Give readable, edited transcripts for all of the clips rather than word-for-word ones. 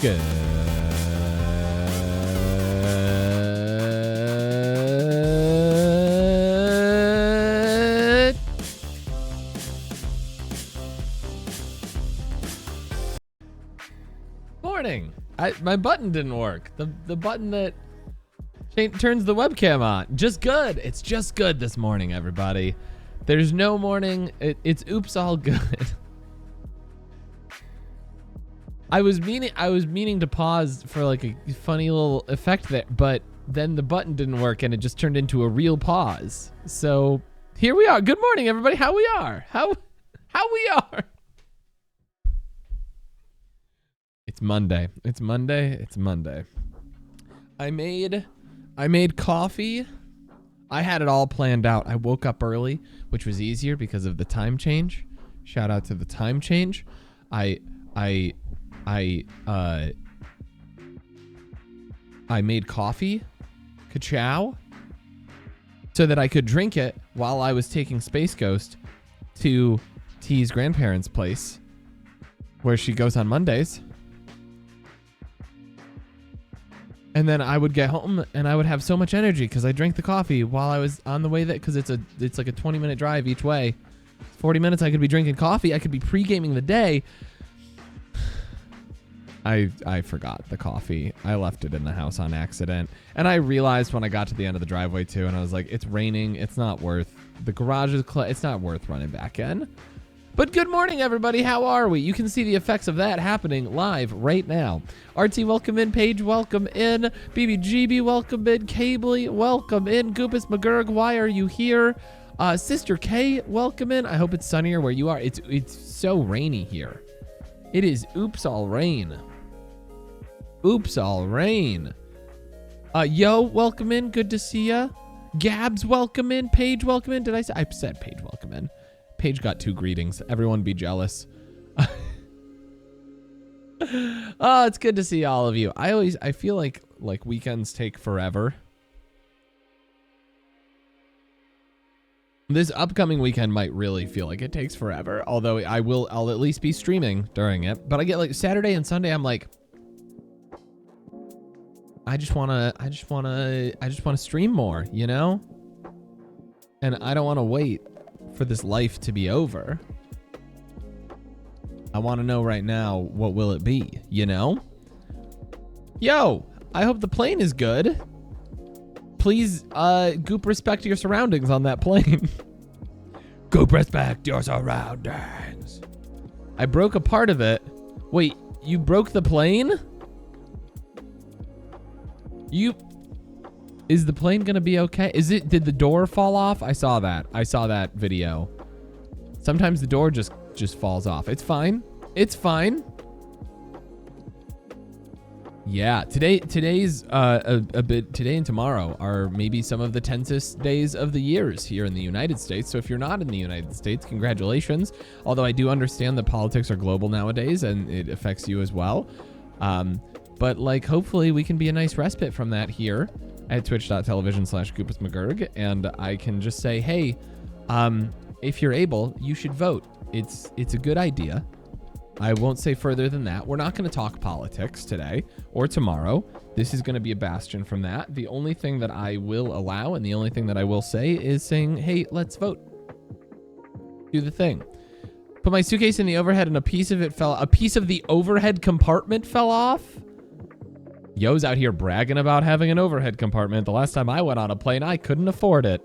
Good morning. My button didn't work. The button that turns the webcam on. Just good. It's just good this morning, everybody. There's no morning. It's oops all good. I was meaning to pause for like a funny little effect there, but then the button didn't work and it just turned into a real pause. So here we are. Good morning, everybody. How we are? How we are? It's Monday. It's Monday. It's Monday. I made coffee. I had it all planned out. I woke up early, which was easier because of the time change. Shout out to the time change. I made coffee, ka-chow, so that I could drink it while I was taking Space Ghost to T's grandparents' place, where she goes on Mondays. And then I would get home and I would have so much energy because I drank the coffee while I was on the way there, because it's like a 20-minute drive each way. 40 minutes I could be drinking coffee. I could be pre-gaming the day. I forgot the coffee. I left it in the house on accident. And I realized when I got to the end of the driveway too, and I was like, it's raining. It's not worth, the garage is closed. It's not worth running back in. But good morning, everybody. How are we? You can see the effects of that happening live right now. RT, welcome in. Paige, welcome in. BBGB, welcome in. Cably, welcome in. Goopus McGurk, why are you here? Sister K, welcome in. I hope it's sunnier where you are. It's so rainy here. It is oops all rain. Oops all rain. Yo, welcome in. Good to see ya. Gabs, welcome in. Paige, welcome in. I said Paige, welcome in. Paige got 2 greetings. Everyone be jealous. Oh, it's good to see all of you. I feel like weekends take forever. This upcoming weekend might really feel like it takes forever, although I'll at least be streaming during it. But I get like Saturday and Sunday, I'm like, I just wanna stream more, you know? And I don't wanna wait for this life to be over. I want to know right now, what will it be, you know? Yo, I hope the plane is good. Please, Goop, respect your surroundings on that plane. Goop, respect your surroundings. I broke a part of it. Wait, you broke the plane? Is the plane gonna be okay? Did the door fall off? I saw that video. Sometimes the door just falls off. It's fine. It's fine. Yeah, today's today and tomorrow are maybe some of the tensest days of the years here in the United States. So if you're not in the United States, congratulations. Although I do understand that politics are global nowadays and it affects you as well. But like, hopefully we can be a nice respite from that here at twitch.tv/GoopusMcGurk, and I can just say, hey, if you're able, you should vote. It's a good idea. I won't say further than that. We're not going to talk politics today or tomorrow. This is going to be a bastion from that. The only thing that I will allow and the only thing that I will say is saying, hey, let's vote. Do the thing. Put my suitcase in the overhead and a piece of the overhead compartment fell off. Yo's out here bragging about having an overhead compartment. The last time I went on a plane, I couldn't afford it.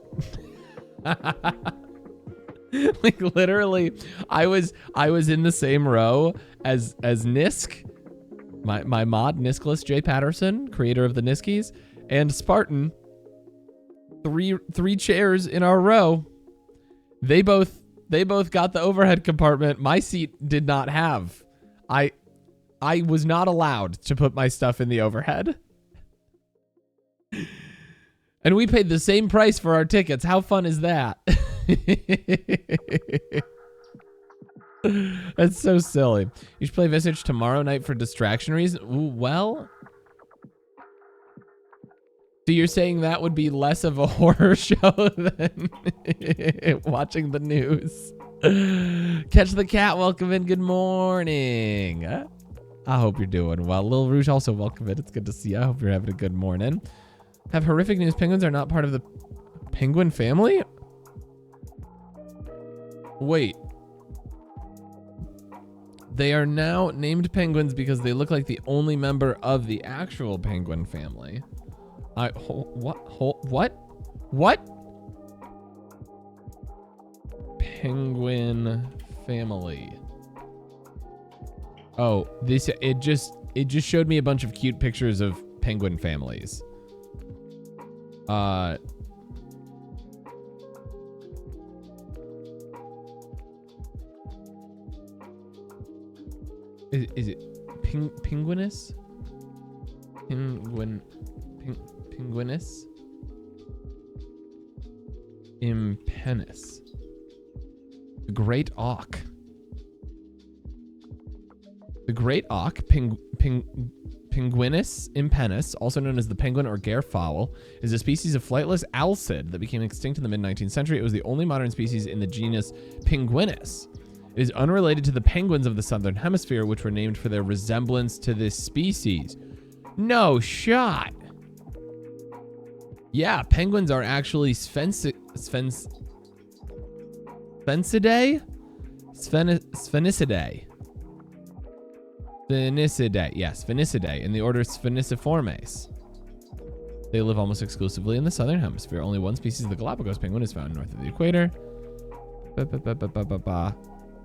Like literally, I was in the same row as Nisk, my mod, Niskless J. Patterson, creator of the Niskies, and Spartan. Three chairs in our row. They both got the overhead compartment. My seat did not have. I was not allowed to put my stuff in the overhead. And we paid the same price for our tickets. How fun is that? That's so silly. You should play Visage tomorrow night for distraction reasons. Ooh, well, so you're saying that would be less of a horror show than watching the news. Catch the cat. Welcome in. Good morning. I hope you're doing well. Lil Rouge, also welcome in. It's good to see you. I hope you're having a good morning. Have horrific news. Penguins are not part of the penguin family? Wait. They are now named penguins because they look like the only member of the actual penguin family. What? Penguin family. Oh, it just showed me a bunch of cute pictures of penguin families. Is it penguinus? Penguinus? Impenis. The great auk. The great auk, Penguinus impenis, also known as the penguin or gairfowl, is a species of flightless alcid that became extinct in the mid-19th century. It was the only modern species in the genus Penguinus. It is unrelated to the penguins of the southern hemisphere, which were named for their resemblance to this species. No shot. Yeah, penguins are actually Sphenidae? Sphenicidae, yes, Sphenicidae, in the order Spheniciformes. They live almost exclusively in the southern hemisphere. Only one species of the Galapagos penguin is found north of the equator.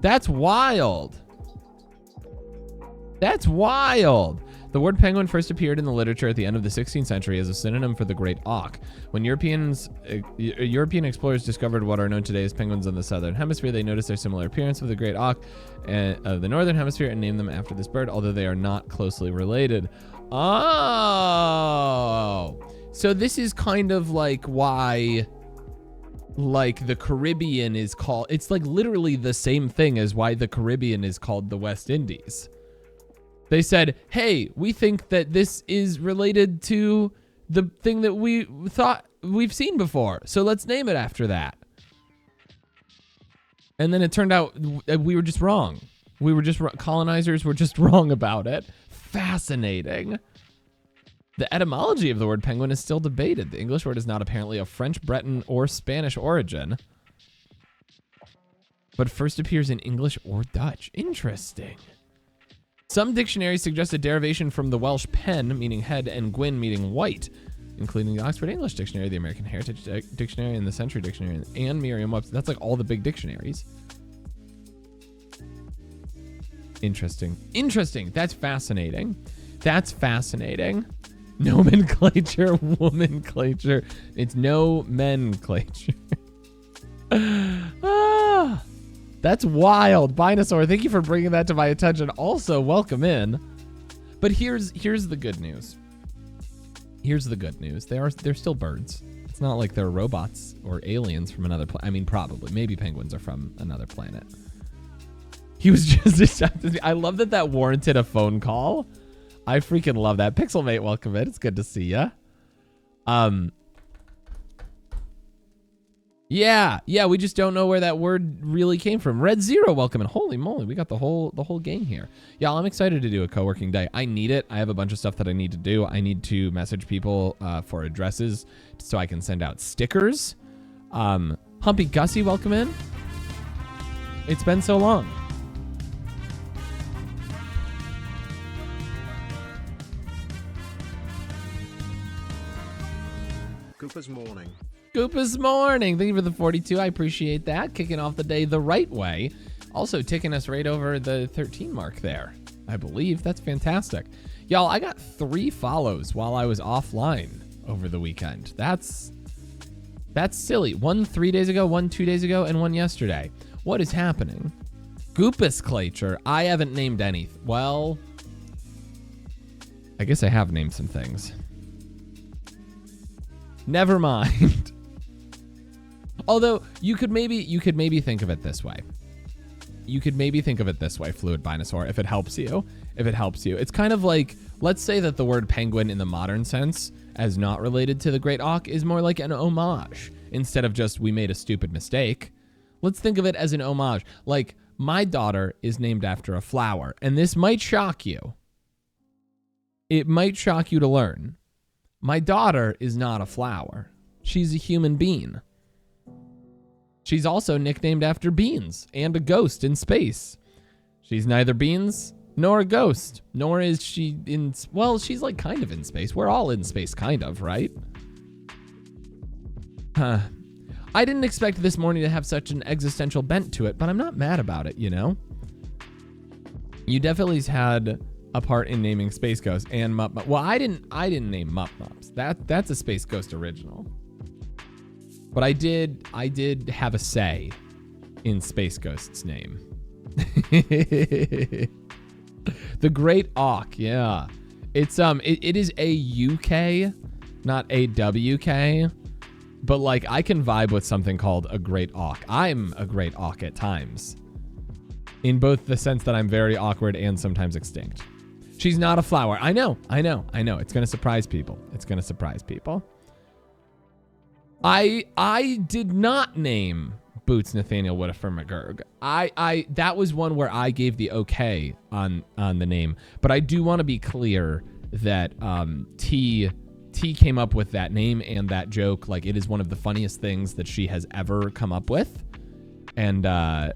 That's wild. That's wild. The word penguin first appeared in the literature at the end of the 16th century as a synonym for the great auk. When European explorers discovered what are known today as penguins in the southern hemisphere, they noticed their similar appearance with the great auk of the northern hemisphere and named them after this bird, although they are not closely related. Oh, so this is kind of like why, like, the Caribbean is called, it's like literally the same thing as why the Caribbean is called the West Indies. They said, hey, we think that this is related to the thing that we thought we've seen before, so let's name it after that. And then it turned out we were just wrong. Colonizers were just wrong about it. Fascinating. The etymology of the word penguin is still debated. The English word is not apparently of French, Breton, or Spanish origin, but first appears in English or Dutch. Interesting. Some dictionaries suggest a derivation from the Welsh pen, meaning head, and gwyn, meaning white, including the Oxford English Dictionary, the American Heritage Dictionary, and the Century Dictionary, and Merriam-Webster. That's like all the big dictionaries. Interesting. That's fascinating. Nomenclature, womanclature. It's nomenclature. That's wild. Binosaur, thank you for bringing that to my attention. Also, welcome in. But here's the good news. They're still birds. It's not like they're robots or aliens from another planet. I mean, probably. Maybe penguins are from another planet. He was just distracted. I love that warranted a phone call. I freaking love that. Pixelmate, welcome in. It's good to see ya. Yeah, we just don't know where that word really came from. Red Zero, welcome in. Holy moly, we got the whole gang here. Yeah, I'm excited to do a co-working day. I need it. I have a bunch of stuff that I need to do. I need to message people for addresses so I can send out stickers. Humpy Gussie, welcome in. It's been so long. Goop morning. Thank you for the 42. I appreciate that. Kicking off the day the right way. Also taking us right over the 13 mark there, I believe. That's fantastic. Y'all, I got 3 follows while I was offline over the weekend. That's silly. 1 3 days ago, 1 2 days ago, and 1 yesterday. What is happening? Goopusclature. I haven't named any. Well, I guess I have named some things. Never mind. Although you could maybe think of it this way. Fluid Binosaur, if it helps you. It's kind of like, let's say that the word penguin in the modern sense, as not related to the great auk, is more like an homage instead of just we made a stupid mistake. Let's think of it as an homage. Like, my daughter is named after a flower, and this might shock you. It might shock you to learn. My daughter is not a flower. She's a human being. She's also nicknamed after beans and a ghost in space. She's neither beans nor a ghost, nor is she in, well, she's like kind of in space. We're all in space, kind of, right? I didn't expect this morning to have such an existential bent to it, but I'm not mad about it, you know? You definitely had a part in naming Space Ghost and Mup. Well, I didn't name Mup Mups. That's a Space Ghost original. But I did have a say in Space Ghost's name. The Great Auk, yeah. It's it is a UK, not a WK. But like I can vibe with something called a Great Auk. I'm a Great Auk at times. In both the sense that I'm very awkward and sometimes extinct. She's not a flower. I know. It's gonna surprise people. I did not name Boots Nathaniel Whittaker McGurk. That was one where I gave the okay on the name, but I do want to be clear that T came up with that name and that joke. Like, it is one of the funniest things that she has ever come up with, and I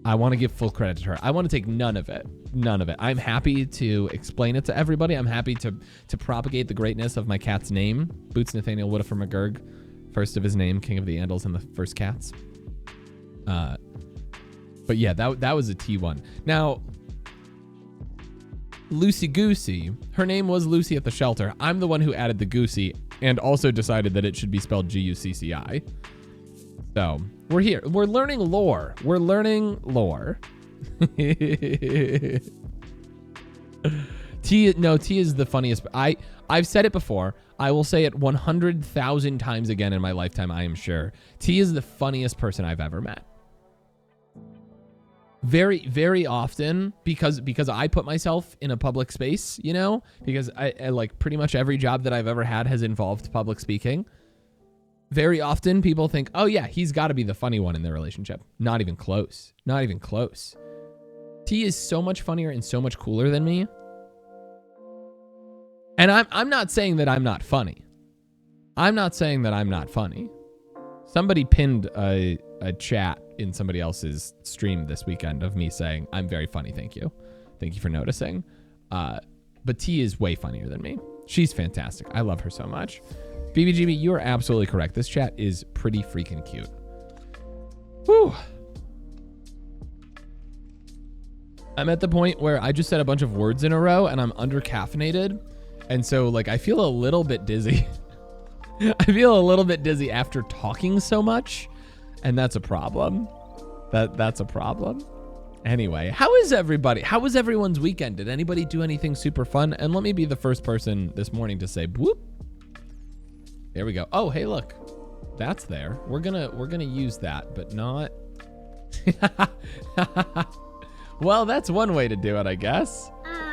want to give full credit to her. I want to take none of it. I'm happy to explain it to everybody. I'm happy to propagate the greatness of my cat's name, Boots Nathaniel Whittaker McGurk. First of his name, King of the Andals and the First Cats. But yeah, that was a T1. Now, Lucy Goosey, her name was Lucy at the shelter. I'm the one who added the Goosey and also decided that it should be spelled Gucci. So we're here. We're learning lore. T is the funniest. I've said it before. I will say it 100,000 times again in my lifetime, I am sure. T is the funniest person I've ever met. Very, very often, because I put myself in a public space, you know, because I like pretty much every job that I've ever had has involved public speaking. Very often people think, oh yeah, he's got to be the funny one in their relationship. Not even close. T is so much funnier and so much cooler than me. And I'm not saying that I'm not funny. Somebody pinned a chat in somebody else's stream this weekend of me saying, I'm very funny, thank you. Thank you for noticing. But T is way funnier than me. She's fantastic. I love her so much. BBGB, you are absolutely correct. This chat is pretty freaking cute. Whew. I'm at the point where I just said a bunch of words in a row and I'm under-caffeinated. And so, like, I feel a little bit dizzy. After talking so much. And that's a problem. That's a problem. Anyway, how is everybody? How was everyone's weekend? Did anybody do anything super fun? And let me be the first person this morning to say, whoop. There we go. Oh, hey, look. That's there. We're gonna use that, but not. Well, that's one way to do it, I guess.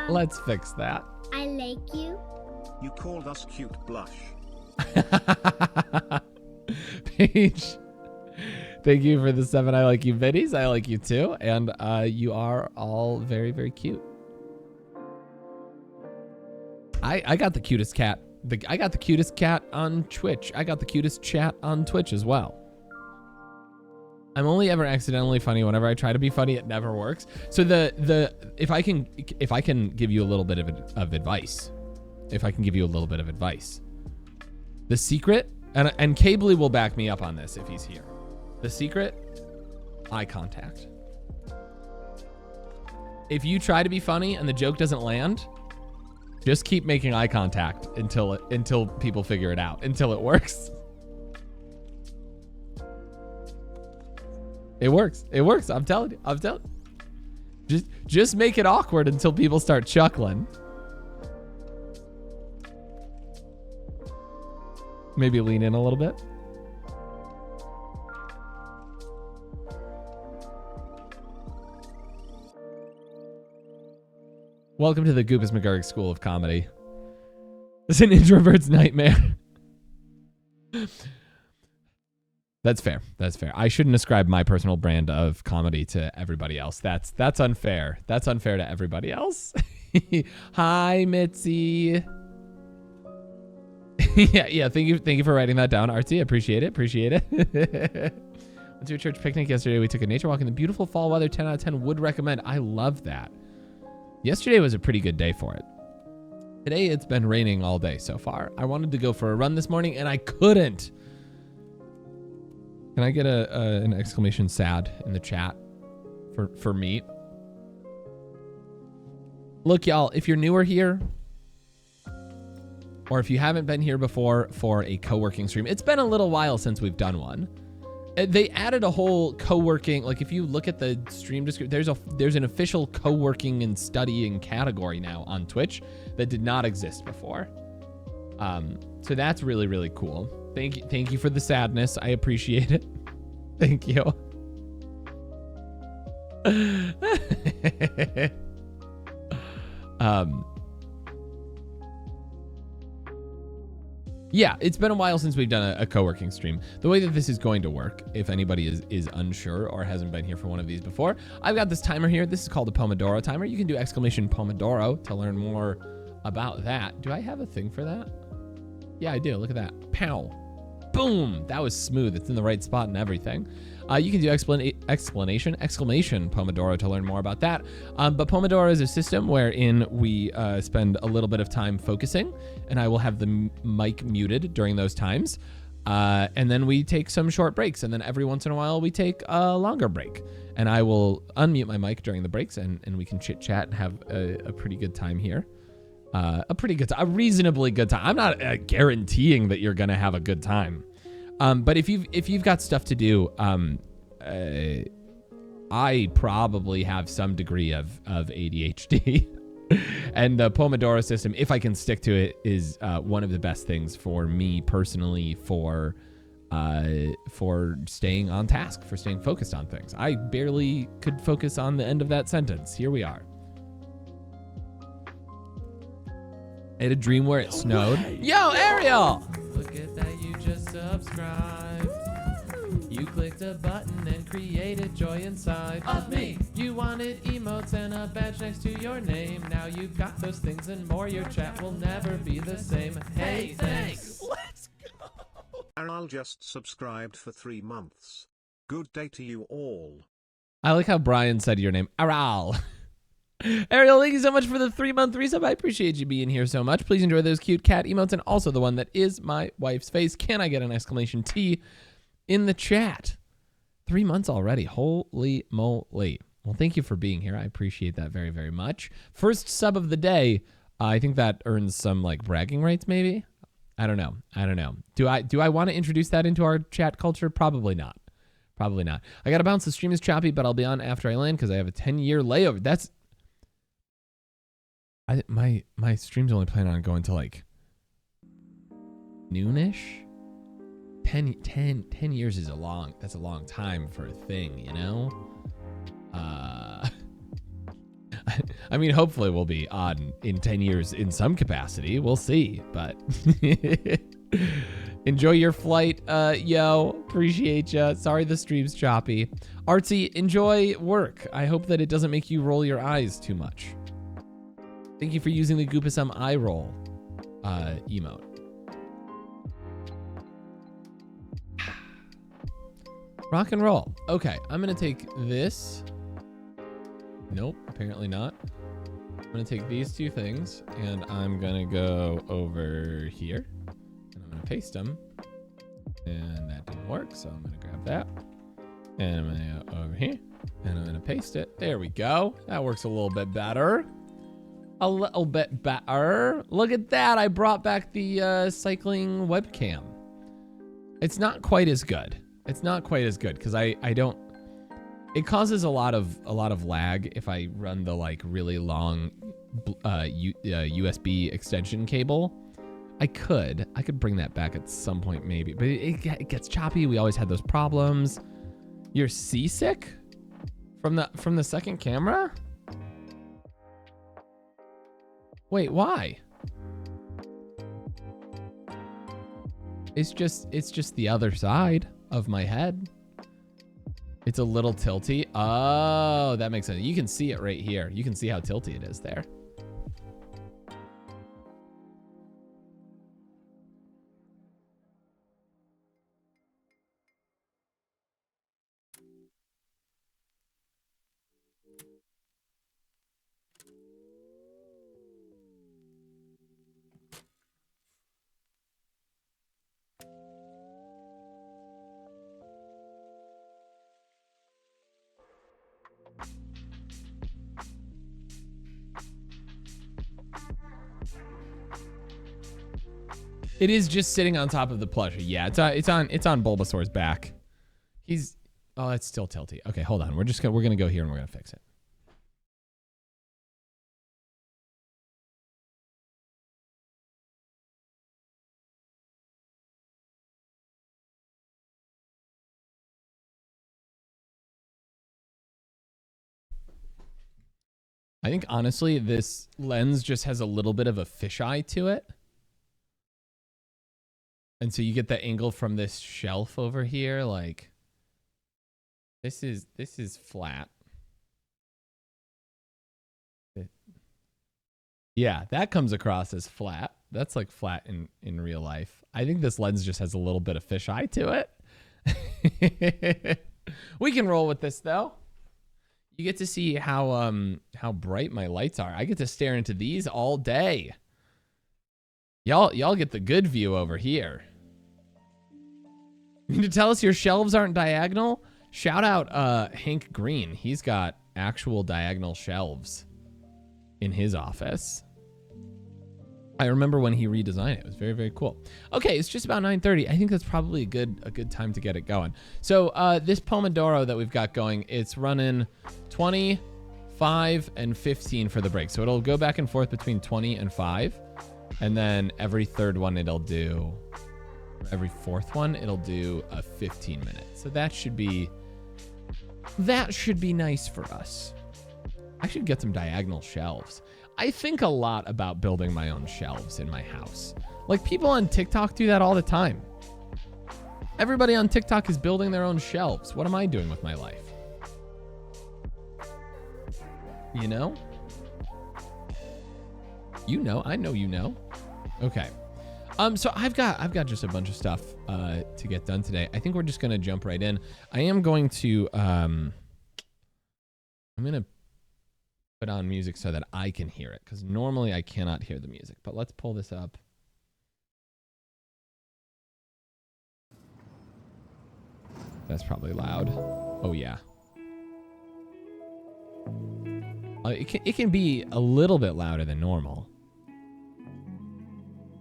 Let's fix that. I like you. You called us cute blush. Paige, thank you for the 7 I like you biddies. I like you too. And you are all very, very cute. I got the cutest cat. I got the cutest cat on Twitch. I got the cutest chat on Twitch as well. I'm only ever accidentally funny. Whenever I try to be funny, it never works. So if I can give you a little bit of advice, the secret, and Cably will back me up on this if he's here. The secret, eye contact. If you try to be funny and the joke doesn't land, just keep making eye contact until people figure it out, until it works. It works. I'm telling you. Just make it awkward until people start chuckling. Maybe lean in a little bit. Welcome to the Goop McGurk School of Comedy. It's an introvert's nightmare. That's fair. I shouldn't ascribe my personal brand of comedy to everybody else. That's unfair. That's unfair to everybody else. Hi, Mitzi. yeah. Thank you for writing that down, Artsy. Appreciate it. Went to a church picnic yesterday. We took a nature walk in the beautiful fall weather. 10 out of 10 would recommend. I love that. Yesterday was a pretty good day for it. Today it's been raining all day so far. I wanted to go for a run this morning and I couldn't. Can I get an exclamation sad in the chat for me? Look, y'all, if you're newer here, or if you haven't been here before for a co-working stream, it's been a little while since we've done one. They added a whole co-working, like if you look at the stream description, there's an official co-working and studying category now on Twitch that did not exist before. So that's really, really cool. Thank you for the sadness. I appreciate it. Thank you. Yeah, it's been a while since we've done a co-working stream. The way that this is going to work, if anybody is unsure or hasn't been here for one of these before, I've got this timer here. This is called a Pomodoro timer. You can do exclamation Pomodoro to learn more about that. Do I have a thing for that? Yeah, I do. Look at that. Pow. Boom. That was smooth. It's in the right spot and everything. You can do exclamation Pomodoro to learn more about that. But Pomodoro is a system wherein we spend a little bit of time focusing, and I will have the mic muted during those times. And then we take some short breaks, and then every once in a while we take a longer break. And I will unmute my mic during the breaks, and we can chit chat and have a pretty good time here. A reasonably good time. I'm not guaranteeing that you're gonna have a good time. But if you've got stuff to do, I probably have some degree of ADHD. And the Pomodoro system, if I can stick to it, is one of the best things for me personally for staying on task, for staying focused on things. I barely could focus on the end of that sentence. Here we are. I had a dream where it snowed. Yo, Ariel! Look at that, you just subscribed. You clicked a button and created joy inside of me. You wanted emotes and a badge next to your name. Now you've got those things and more. Your chat will never be the same. Hey, thanks. Let's go. Ariel just subscribed for 3 months. Good day to you all. I like how Brian said your name. Ariel. Ariel, thank you so much for the 3-month resub. I appreciate you being here so much. Please enjoy those cute cat emotes and also the one that is my wife's face. Can I get an exclamation T in the chat? 3 months already. Holy moly. Well, thank you for being here. I appreciate that very, very much. First sub of the day. I think that earns some like bragging rights maybe. I don't know. Do I want to introduce that into our chat culture? Probably not. I got to bounce. The stream is choppy, but I'll be on after I land because I have a 10-year layover. That's... my stream's only planning on going to like noonish. 10 years is that's a long time for a thing, you know? I mean, hopefully we'll be on in 10 years in some capacity. We'll see, but enjoy your flight, yo. Appreciate ya. Sorry the stream's choppy. Artsy, enjoy work. I hope that it doesn't make you roll your eyes too much. Thank you for using the Goop eye roll emote. Rock and roll. Okay, I'm gonna take this. Nope, apparently not. I'm gonna take these two things and I'm gonna go over here and I'm gonna paste them. And that didn't work, so I'm gonna grab that. And I'm gonna go over here and I'm gonna paste it. There we go. That works a little bit better. A little bit better. Look at that. I brought back the cycling webcam. It's not quite as good. It's not quite as good because I don't. It causes a lot of lag if I run the like really long USB extension cable. I could bring that back at some point maybe, but it gets choppy. We always had those problems. You're seasick from the second camera? Wait, why? It's just the other side of my head. It's a little tilty. Oh, that makes sense. You can see it right here. You can see how tilty it is there. It is just sitting on top of the plushie. Yeah, it's on Bulbasaur's back. Oh, it's still tilty. Okay, hold on. We're gonna go here and we're gonna fix it. I think honestly, this lens just has a little bit of a fisheye to it. And so you get the angle from this shelf over here, like this is flat. Yeah, that comes across as flat. That's like flat in real life. I think this lens just has a little bit of fisheye to it. We can roll with this though. You get to see how bright my lights are. I get to stare into these all day. Y'all get the good view over here. You need to tell us your shelves aren't diagonal? Shout out Hank Green. He's got actual diagonal shelves in his office. I remember when he redesigned it. It was very, very cool. Okay, it's just about 9:30. I think that's probably a good time to get it going. So this Pomodoro that we've got going, it's running 20, 5, and 15 for the break. So it'll go back and forth between 20 and 5. And then every third one every fourth one, it'll do a 15 minutes. So that should be nice for us. I should get some diagonal shelves. I think a lot about building my own shelves in my house. Like people on TikTok do that all the time. Everybody on TikTok is building their own shelves. What am I doing with my life? You know? You know, I know you know. Okay. So I've got just a bunch of stuff to get done today. I think we're just gonna jump right in. I am going to I'm gonna put on music so that I can hear it, because normally I cannot hear the music. But let's pull this up. That's probably loud. Oh yeah. It can be a little bit louder than normal,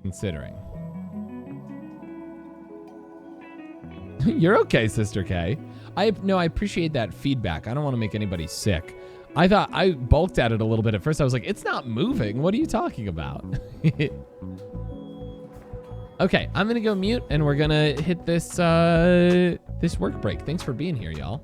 considering. You're okay, Sister K. I appreciate that feedback. I don't want to make anybody sick. I thought I bulked at it a little bit at first. I was like, it's not moving. What are you talking about? Okay, I'm gonna go mute and we're gonna hit this this work break. Thanks for being here, y'all.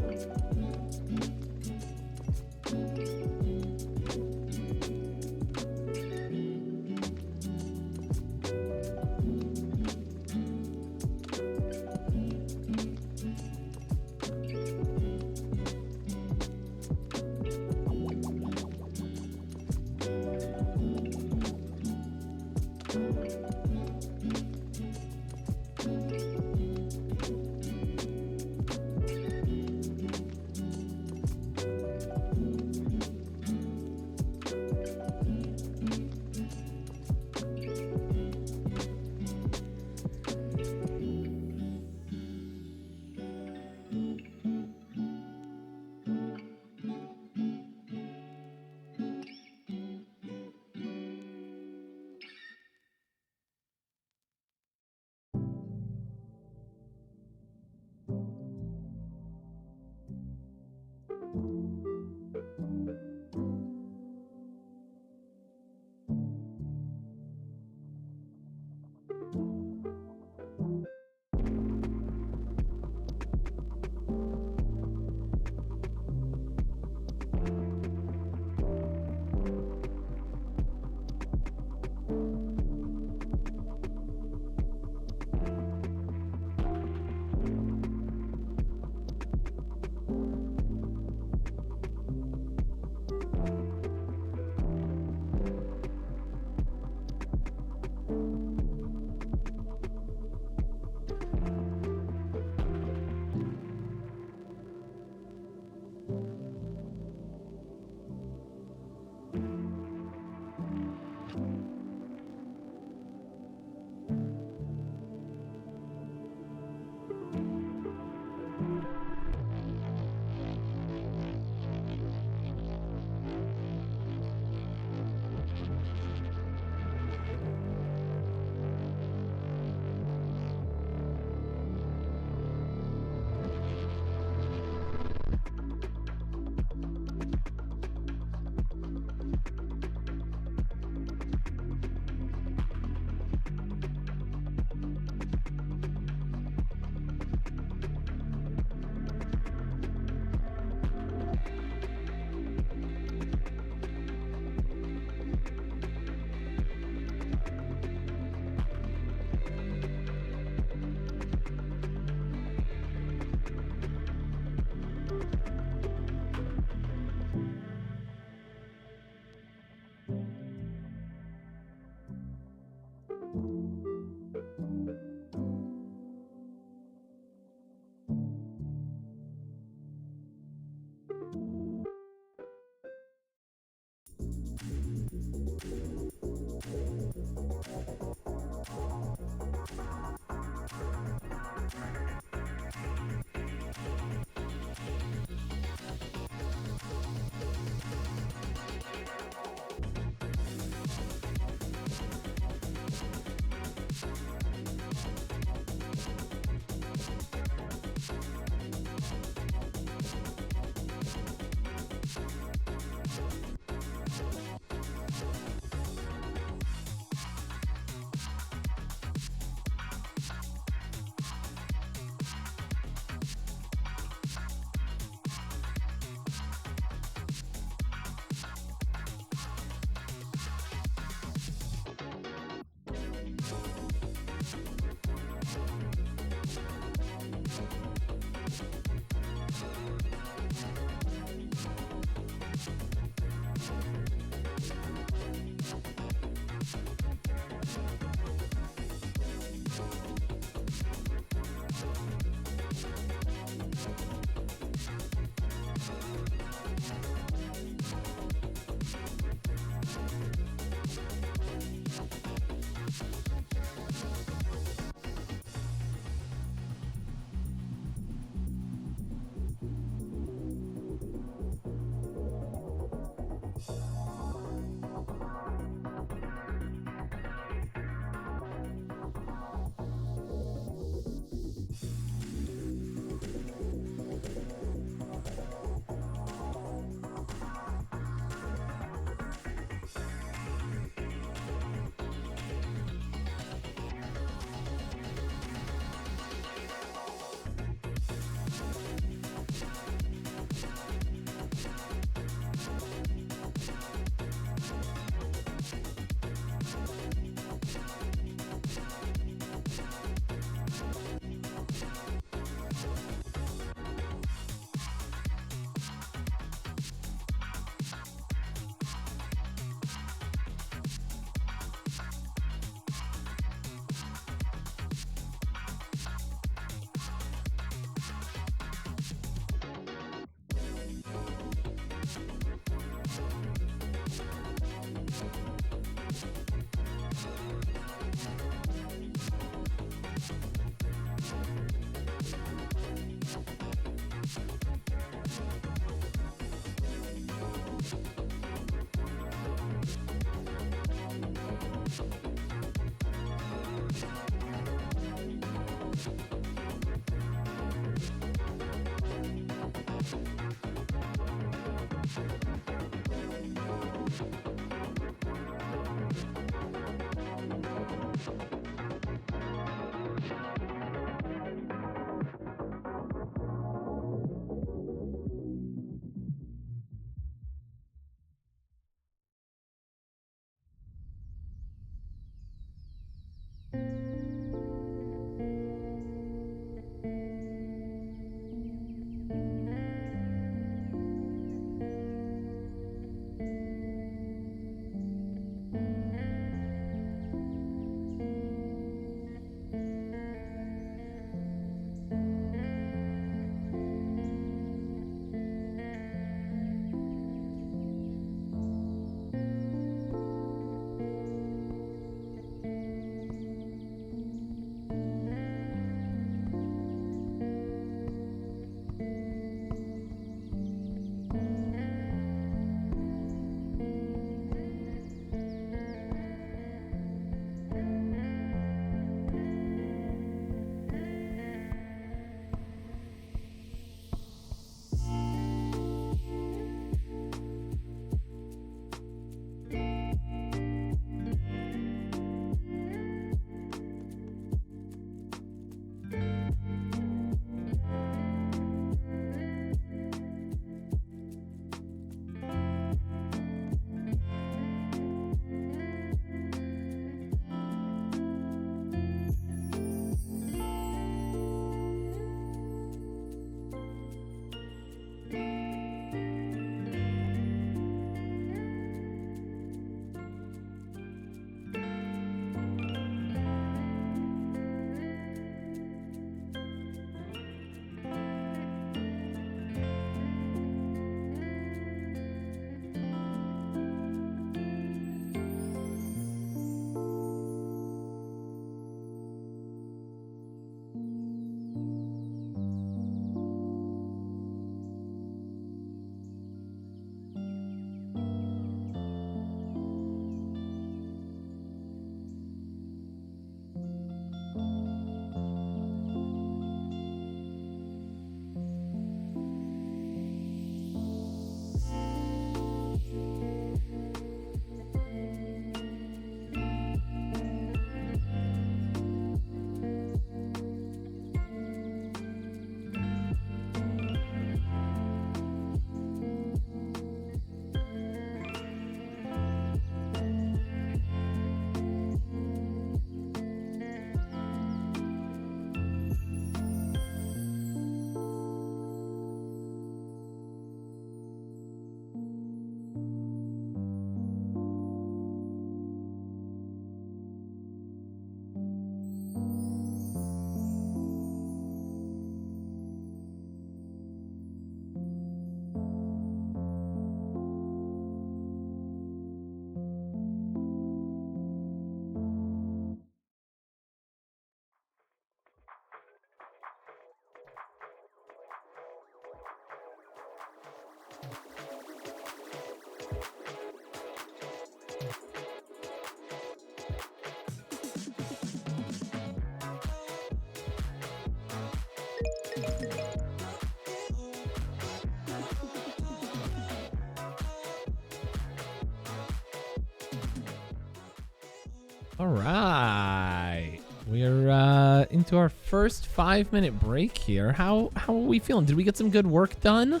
All right. We're into our first 5-minute break here. How are we feeling? Did we get some good work done?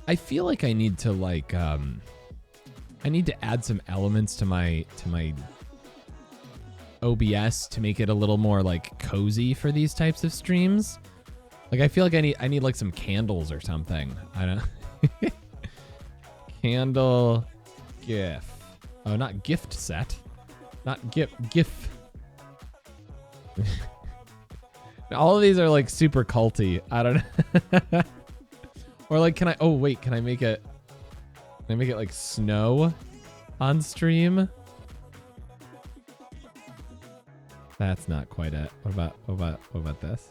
I feel like I need to I need to add some elements to my OBS to make it a little more like cozy for these types of streams. Like I feel like I need like some candles or something. I don't candle GIF. Oh, not gift set. Not GIF. All of these are like super culty. I don't know. Or like, can I make it like snow on stream? That's not quite it. What about this?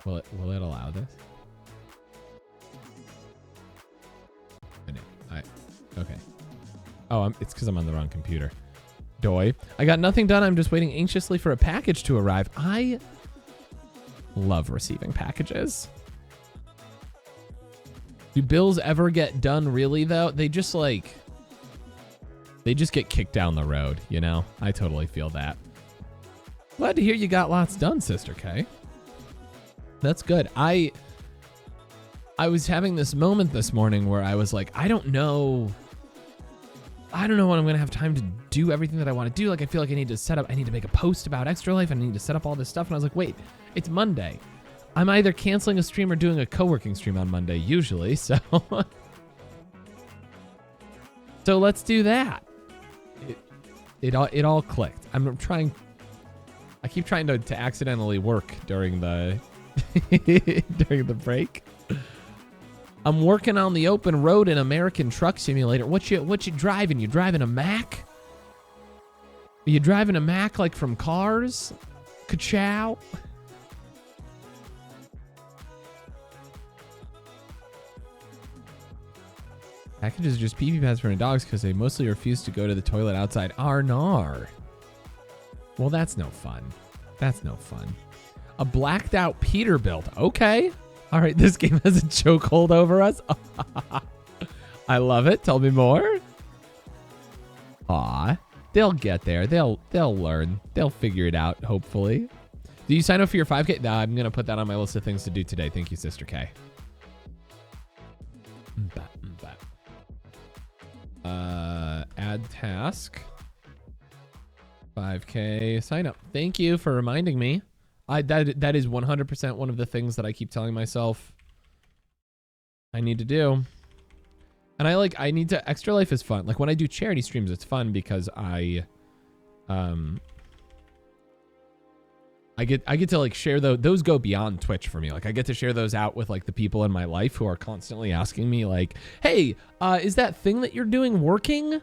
Will it allow this? Okay. Oh, it's because I'm on the wrong computer. Doi. I got nothing done. I'm just waiting anxiously for a package to arrive. I love receiving packages. Do bills ever get done really though? They just get kicked down the road, you know? I totally feel that. Glad to hear you got lots done, Sister K. That's good. I was having this moment this morning where I was like, I don't know when I'm going to have time to do everything that I want to do. Like, I feel like I need to make a post about Extra Life. I need to set up all this stuff. And I was like, wait, it's Monday. I'm either canceling a stream or doing a co-working stream on Monday, usually. So, so let's do that. It all clicked. I keep trying to accidentally work during the, during the break. I'm working on the open road in American Truck Simulator. What you driving? You driving a Mac? Are you driving a Mac like from Cars? Ka-chow? Packages are just pee-pee pads for dogs because they mostly refuse to go to the toilet outside. Arnar. Well, that's no fun. That's no fun. A blacked out Peterbilt. Okay. All right, this game has a chokehold over us. I love it. Tell me more. Aw, they'll get there. They'll learn. They'll figure it out, hopefully. Do you sign up for your 5K? No, I'm going to put that on my list of things to do today. Thank you, Sister K. Add task. 5K sign up. Thank you for reminding me. That is 100% one of the things that I keep telling myself I need to do. And I need to, Extra Life is fun. Like when I do charity streams, it's fun because I get to like share those go beyond Twitch for me. Like I get to share those out with like the people in my life who are constantly asking me like, hey, is that thing that you're doing working?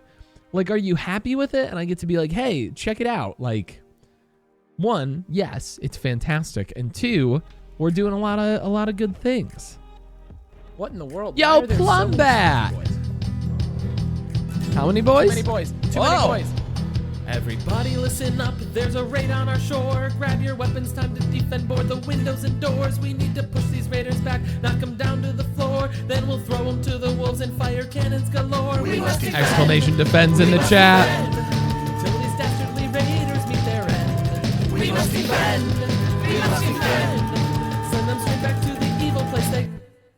Like, are you happy with it? And I get to be like, hey, check it out. Like, one, yes, it's fantastic. And two, we're doing a lot of good things. What in the world? Yo, Plumbat! How many boys? Too many boys. Too many boys. Everybody listen up, there's a raid on our shore. Grab your weapons, time to defend, board the windows and doors. We need to push these raiders back, knock them down to the floor. Then we'll throw them to the wolves and fire cannons galore. We must defend. Exclamation defends in the chat. Till these dastardly raiders meet their end. We must defend. We must defend. Send them straight back to the evil place they...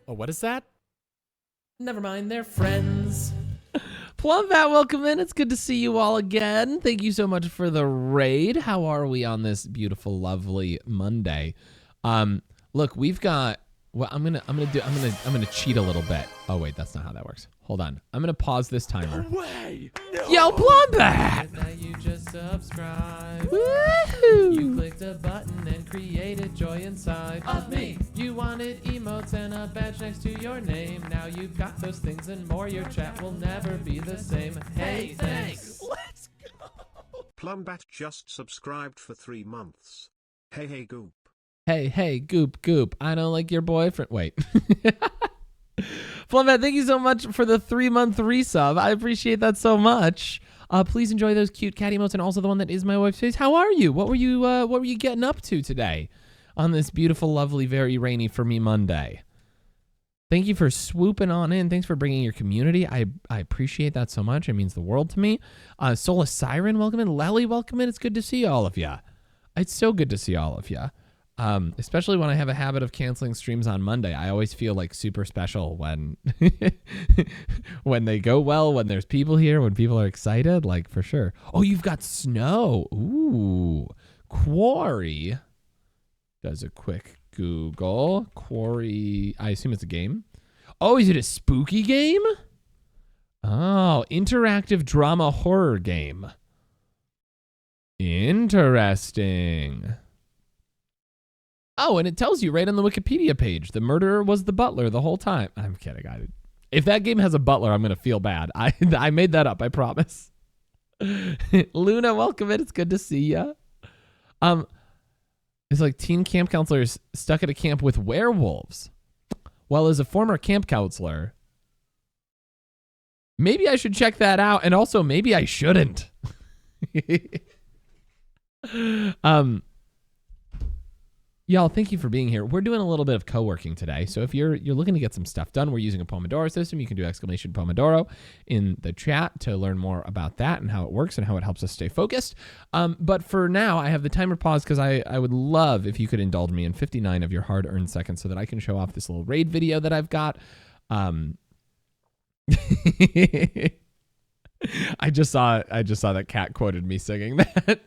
Oh, what is that? Never mind, they're friends. Plumbat, welcome in. It's good to see you all again. Thank you so much for the raid. How are we on this beautiful, lovely Monday? Look, we've got. Well, I'm gonna cheat a little bit. Oh wait, that's not how that works. Hold on. I'm gonna pause this timer. No way! No. Yo, Plumbat! That you just subscribed. Woohoo! You clicked a button and created joy inside of me. You wanted emotes and a badge next to your name. Now you've got those things and more. Your chat will never be the same. Hey, thanks. Let's go. Plumbat just subscribed for 3 months. Hey Goop. Hey, Goop. I don't like your boyfriend. Wait. Plumbat, thank you so much for the 3-month resub. I appreciate that so much. Please enjoy those cute cat emotes and also the one that is my wife's face. How are you? What were you getting up to today on this beautiful, lovely, very rainy for me Monday? Thank you for swooping on in. Thanks for bringing your community. I appreciate that so much. It means the world to me. Sola Siren, welcome in. Lely, welcome in. It's good to see all of you. It's so good to see all of you. Especially when I have a habit of canceling streams on Monday. I always feel like super special when when they go well, when there's people here, when people are excited, like for sure. Oh, you've got snow. Ooh. Quarry. Does a quick Google. Quarry. I assume it's a game. Oh, is it a spooky game? Oh, interactive drama horror game. Interesting. Oh, and it tells you right on the Wikipedia page, the murderer was the butler the whole time. I'm kidding. If that game has a butler, I'm going to feel bad. I made that up, I promise. Luna, welcome in. It's good to see ya. It's like teen camp counselors stuck at a camp with werewolves. Well, as a former camp counselor, maybe I should check that out, and also maybe I shouldn't. Y'all, thank you for being here. We're doing a little bit of co-working today. So if you're looking to get some stuff done, we're using a Pomodoro system. You can do exclamation Pomodoro in the chat to learn more about that and how it works and how it helps us stay focused. But for now, I have the timer paused because I would love if you could indulge me in 59 of your hard-earned seconds so that I can show off this little raid video that I've got. I just saw that Kat quoted me singing that.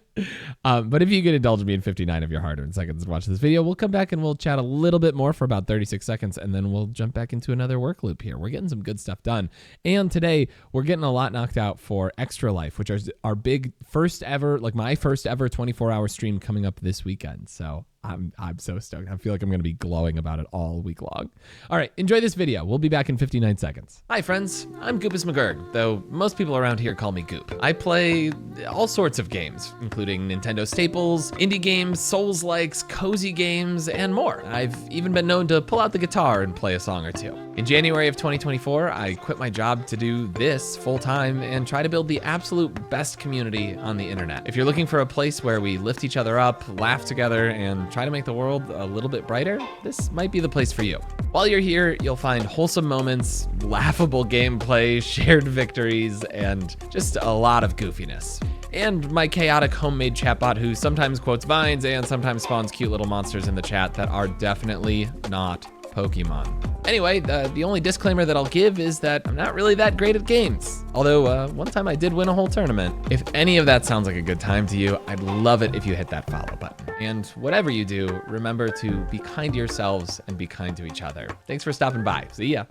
But if you could indulge me in 59 of your hard-earned seconds and watch this video, we'll come back and we'll chat a little bit more for about 36 seconds, and then we'll jump back into another work loop here. We're getting some good stuff done. And today, we're getting a lot knocked out for Extra Life, which is our big first ever, like my first ever 24-hour stream coming up this weekend. So I'm so stoked. I feel like I'm going to be glowing about it all week long. All right, enjoy this video. We'll be back in 59 seconds. Hi, friends. I'm Goopus McGurk, though most people around here call me Goop. I play all sorts of games, including Nintendo staples, indie games, Souls-likes, cozy games, and more. I've even been known to pull out the guitar and play a song or two. In January of 2024, I quit my job to do this full-time and try to build the absolute best community on the internet. If you're looking for a place where we lift each other up, laugh together, and try to make the world a little bit brighter, this might be the place for you. While you're here, you'll find wholesome moments, laughable gameplay, shared victories, and just a lot of goofiness. And my chaotic homemade chatbot who sometimes quotes vines and sometimes spawns cute little monsters in the chat that are definitely not Pokemon. Anyway, the only disclaimer that I'll give is that I'm not really that great at games. Although one time I did win a whole tournament. If any of that sounds like a good time to you, I'd love it if you hit that follow button. And whatever you do, remember to be kind to yourselves and be kind to each other. Thanks for stopping by. See ya.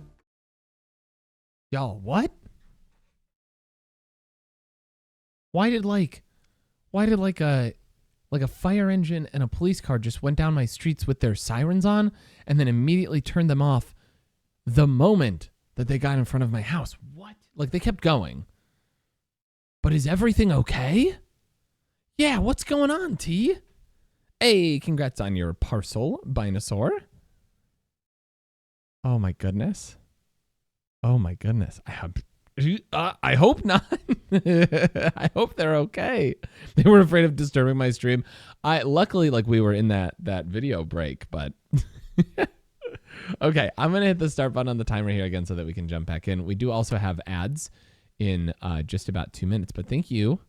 Y'all, what? Why did a fire engine and a police car just went down my streets with their sirens on and then immediately turned them off the moment that they got in front of my house? What? Like they kept going. But is everything okay? Yeah, what's going on, T? Hey, congrats on your parcel, Binosaur. Oh my goodness. Oh my goodness. I hope not. I hope they're okay. They were afraid of disturbing my stream. Luckily, like we were in that video break, but okay, I'm gonna hit the start button on the timer here again so that we can jump back in. We do also have ads in just about 2 minutes, but thank you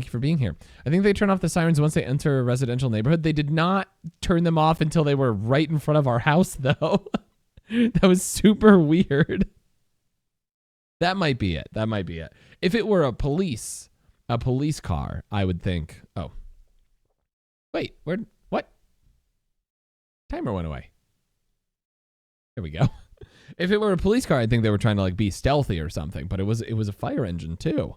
for being here. I think they turn off the sirens once they enter a residential neighborhood. They did not turn them off until they were right in front of our house, though. That was super weird. That might be it. If it were a police car, I would think, oh, wait, what? Timer went away. There we go. If it were a police car, I'd think they were trying to like be stealthy or something, but it was a fire engine too.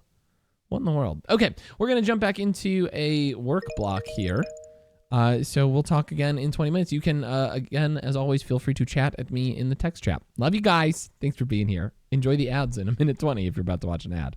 What in the world? Okay, we're going to jump back into a work block here. So we'll talk again in 20 minutes. You can, again, as always, feel free to chat at me in the text chat. Love you guys. Thanks for being here. Enjoy the ads in 1:20 if you're about to watch an ad.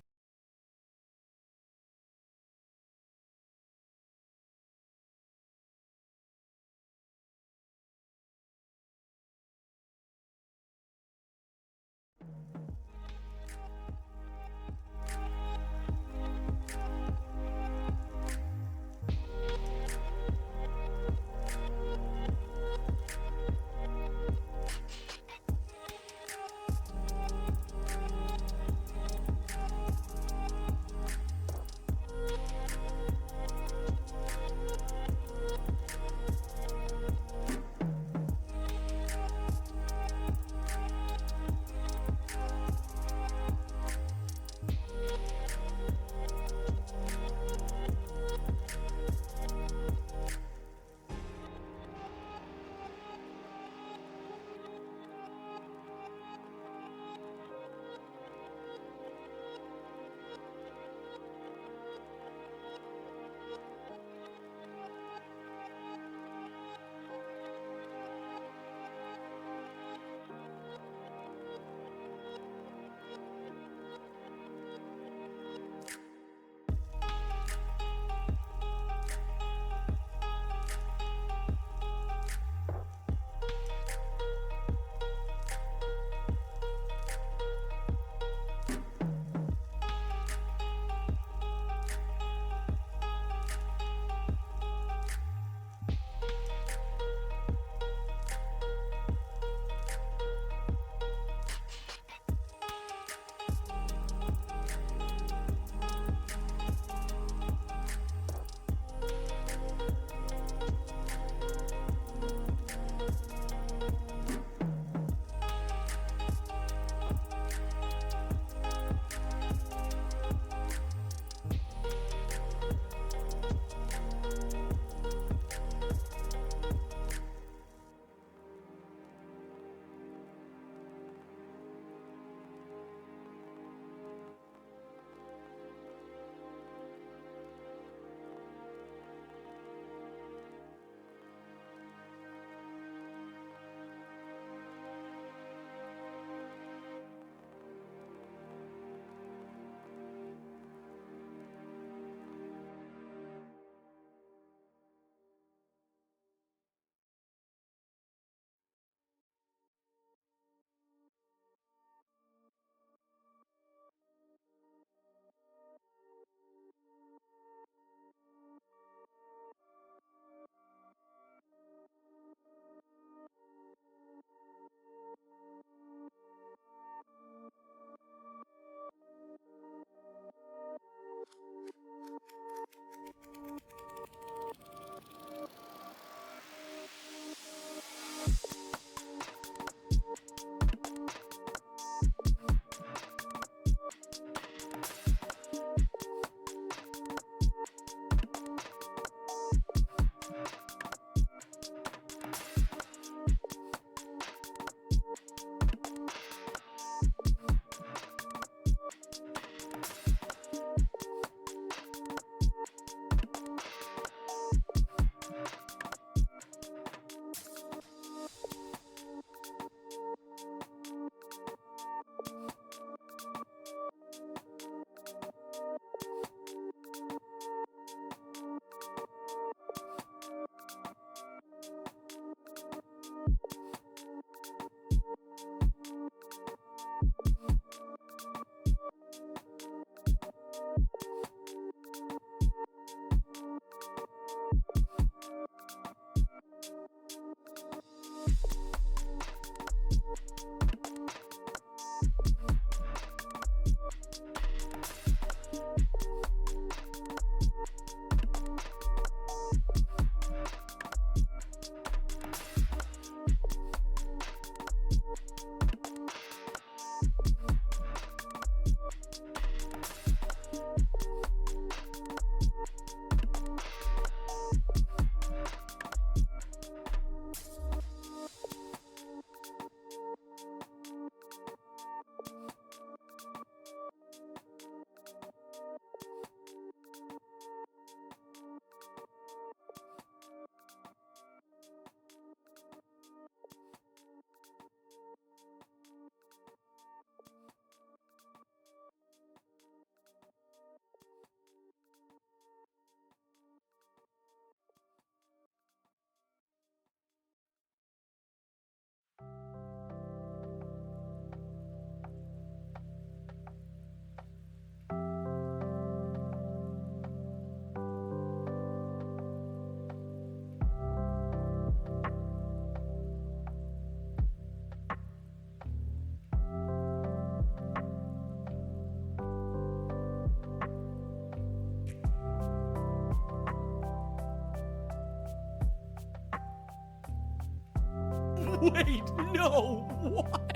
Wait, no, what?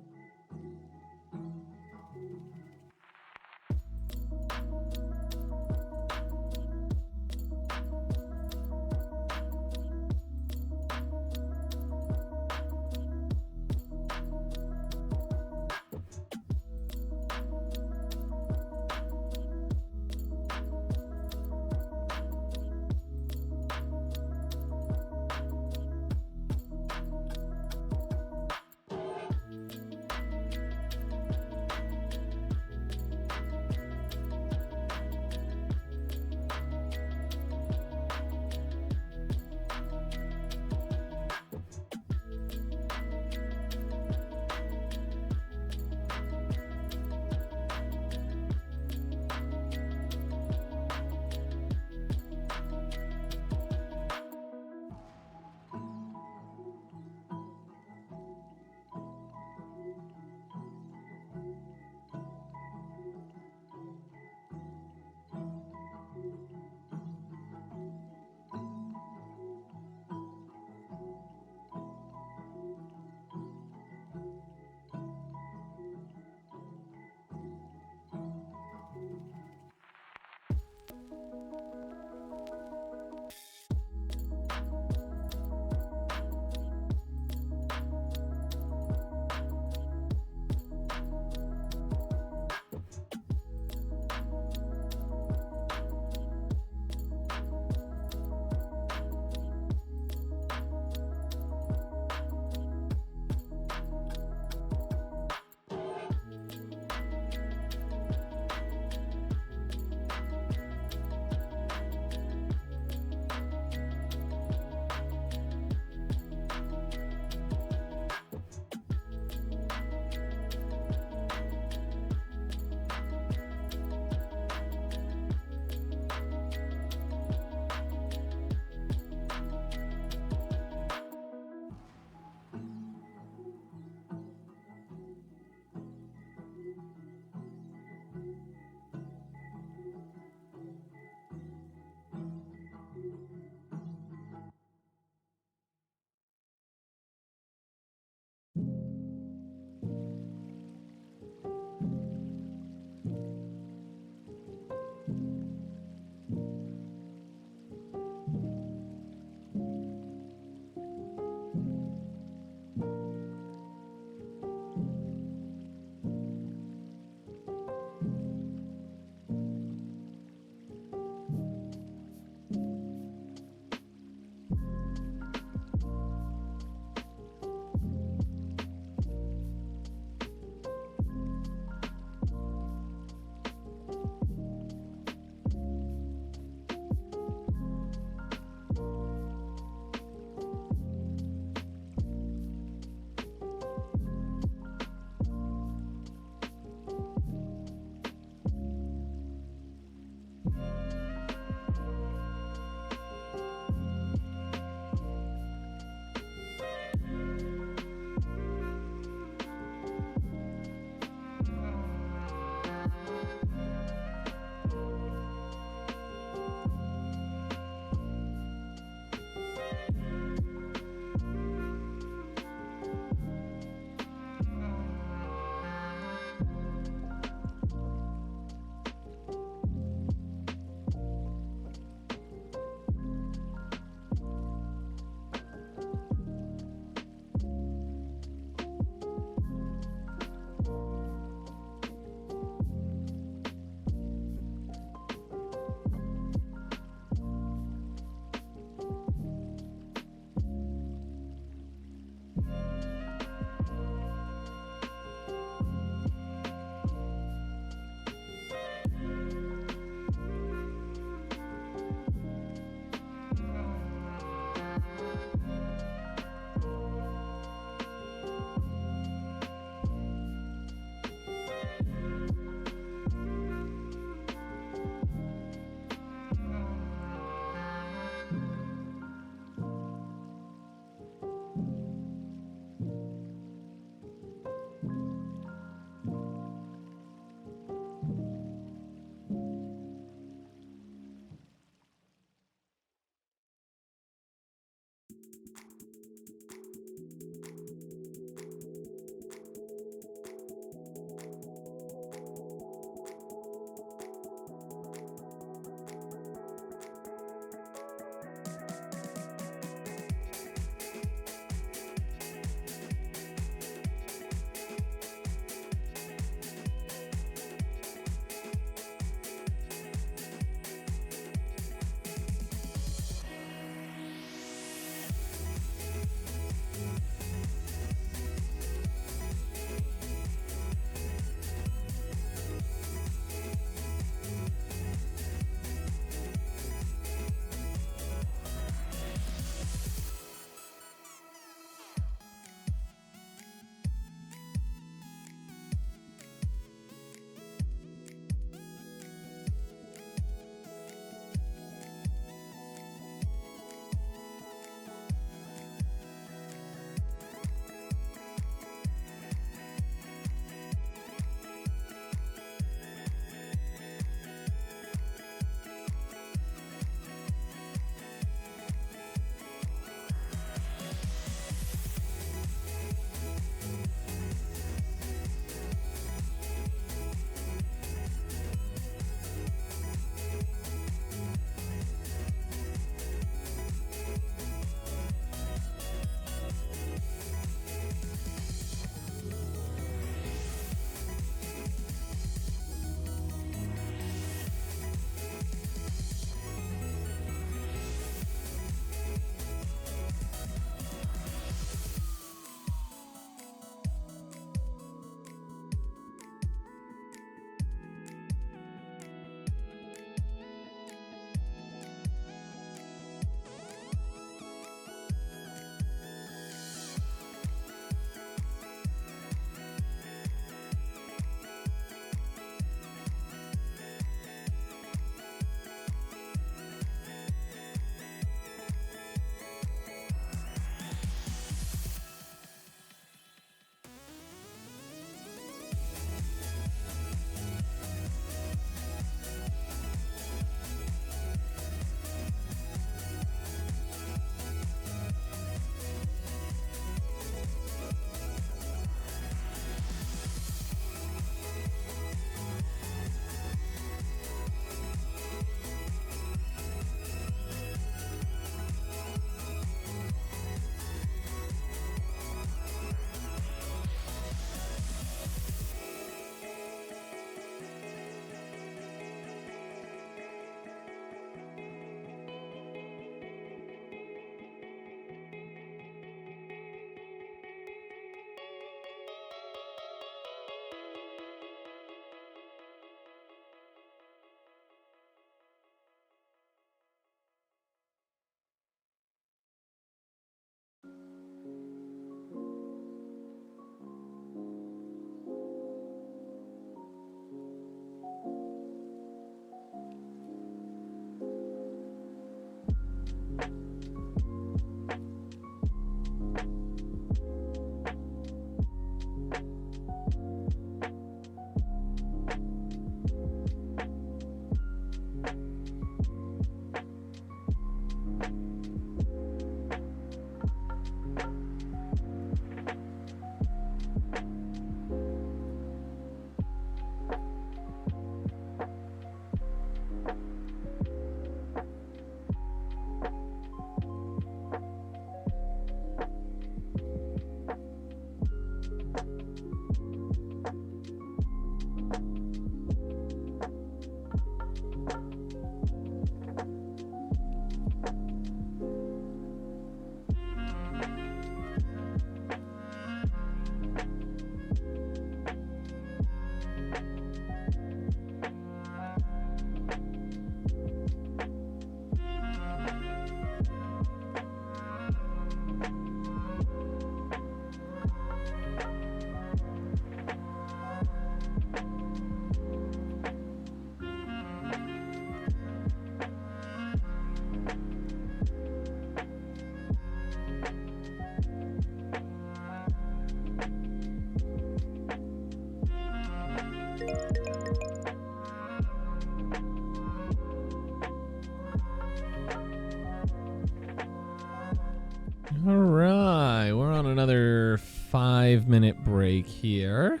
All right, we're on another 5-minute break here.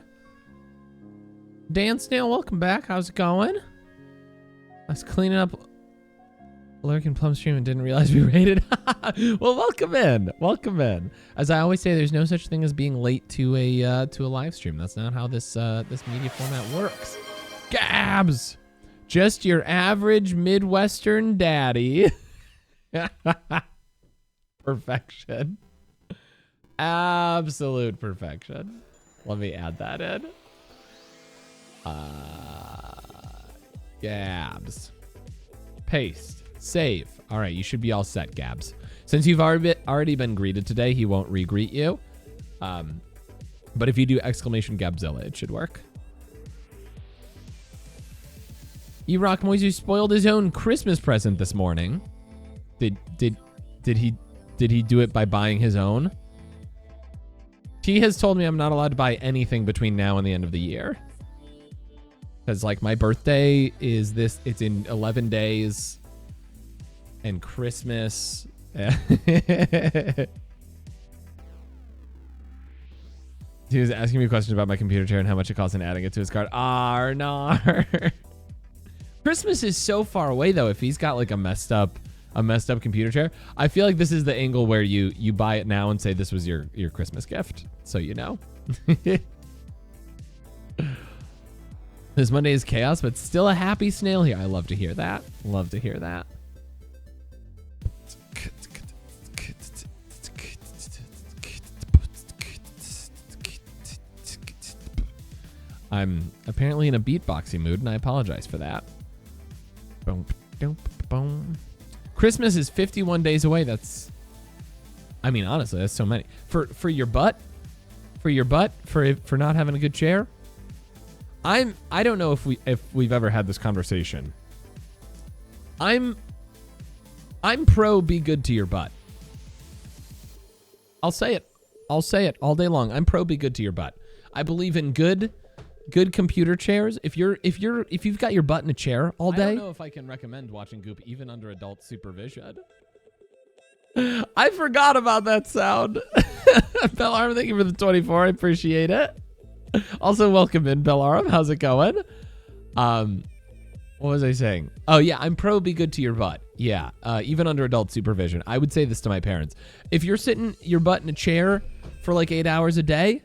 Dan Snail, welcome back. How's it going? I was cleaning up Lurking Plum Stream and didn't realize we rated. Well, welcome in. Welcome in. As I always say, there's no such thing as being late to a live stream. That's not how this media format works. Gabs, just your average Midwestern daddy. Perfection. Absolute perfection. Let me add that in. Gabs. Paste. Save. All right, you should be all set, Gabs. Since you've already been greeted today, he won't re-greet you. But if you do exclamation Gabzilla, it should work. E-Rock Moisey spoiled his own Christmas present this morning. Did he do it by buying his own? He has told me I'm not allowed to buy anything between now and the end of the year. Because, like, my birthday is it's in 11 days. And Christmas. He was asking me questions about my computer chair and how much it costs and adding it to his cart. Arnar. Christmas is so far away, though, if he's got, like, a messed up computer chair. I feel like this is the angle where you buy it now and say this was your Christmas gift, so you know. This Monday is chaos, but still a happy snail here. I love to hear that. Love to hear that. I'm apparently in a beatboxing mood, and I apologize for that. Boom, boom, boom. Christmas is 51 days away. That's, I mean, honestly, that's so many. For your butt, for not having a good chair. I don't know if we've ever had this conversation. I'm pro be good to your butt. I'll say it all day long. I'm pro be good to your butt. I believe in good computer chairs. If you've got your butt in a chair all day. I don't know if I can recommend watching Goop even under adult supervision. I forgot about that sound. Bellarum, thank you for the 24. I appreciate it. Also, welcome in, Bellarum. How's it going? What was I saying? Oh, yeah, I'm pro be good to your butt. Yeah, even under adult supervision. I would say this to my parents. If you're sitting your butt in a chair for like 8 hours a day,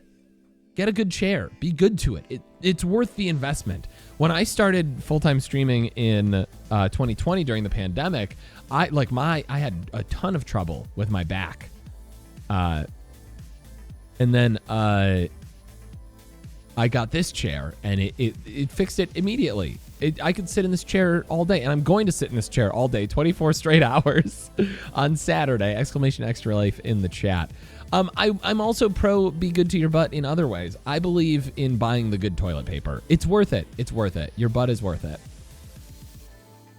get a good chair. Be good to it. It's worth the investment. When I started full-time streaming in 2020 during the pandemic, I had a ton of trouble with my back. And then I got this chair, and it fixed it immediately. I could sit in this chair all day, and I'm going to sit in this chair all day, 24 straight hours on Saturday. Exclamation extra life in the chat. I'm also pro be good to your butt in other ways. I believe in buying the good toilet paper. It's worth it. It's worth it. Your butt is worth it.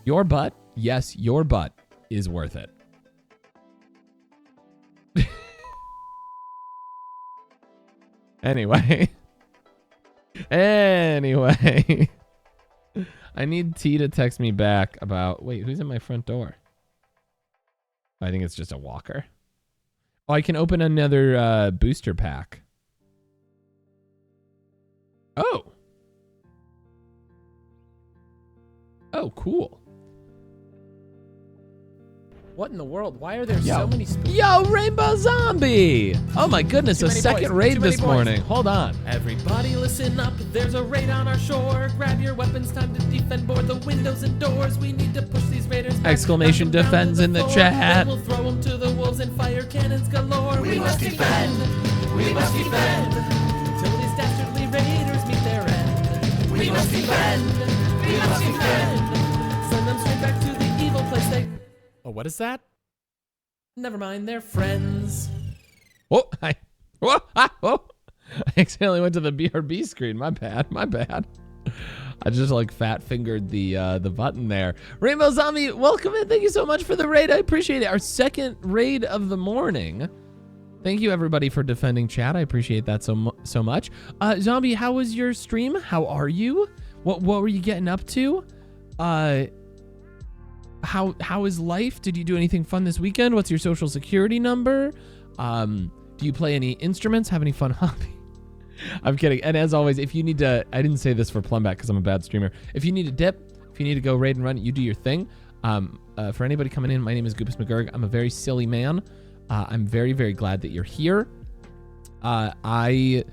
Your butt? Yes, your butt is worth it. Anyway. I need T to text me back about... Wait, who's at my front door? I think it's just a walker. Oh, I can open another booster pack. Oh. Oh, cool. What in the world? Why are there so many... Yo, Rainbow Zombie! Oh my goodness, a second raid this morning. Hold on. Everybody listen up, there's a raid on our shore. Grab your weapons, time to defend board the windows and doors. We need to push these raiders back. Exclamation defends in the chat. Then we'll throw them to the wolves and fire cannons galore. We must defend! We must defend! Till these dastardly raiders meet their end. We must defend! We must defend! Send them straight back to the evil place they... Oh, what is that? Never mind, they're friends. Whoa, I accidentally went to the BRB screen. My bad. I just like fat fingered the button there. Rainbow Zombie, welcome in. Thank you so much for the raid. I appreciate it. Our second raid of the morning. Thank you, everybody, for defending chat. I appreciate that so much. Zombie, how was your stream? How are you? What were you getting up to? How is life? Did you do anything fun this weekend? What's your social security number? Do you play any instruments? Have any fun hobbies? I'm kidding. And as always, if you need to, I didn't say this for Plumback because I'm a bad streamer. If you need to dip, if you need to go raid and run, you do your thing. For anybody coming in, my name is Goopus McGurk. I'm a very silly man. I'm very, very glad that you're here. I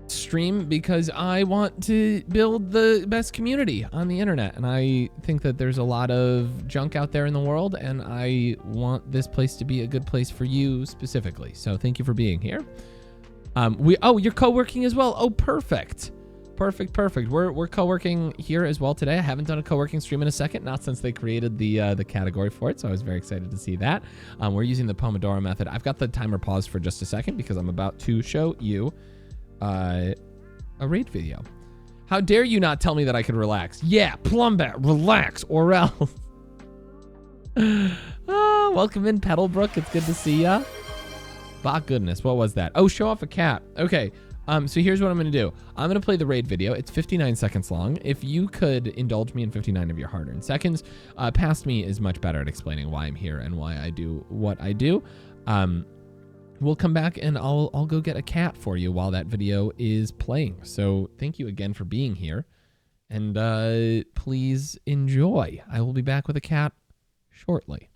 stream because I want to build the best community on the internet, and I think that there's a lot of junk out there in the world, and I want this place to be a good place for you specifically. So thank you for being here. You're co-working as well. Oh, perfect. Perfect. We're co-working here as well today. I haven't done a co-working stream in a second, not since they created the category for it, so I was very excited to see that. We're using the Pomodoro method. I've got the timer paused for just a second because I'm about to show you a raid video. How dare you not tell me that I could relax? Yeah, Plumbat, relax or else. Welcome in, Petalbrook. It's good to see ya. Bah, goodness, what was that? Oh, show off a cat. Okay. So here's what I'm going to do. I'm going to play the raid video. It's 59 seconds long. If you could indulge me in 59 of your hard-earned seconds, Past Me is much better at explaining why I'm here and why I do what I do. We'll come back and I'll go get a cat for you while that video is playing. So thank you again for being here. And please enjoy. I will be back with a cat shortly.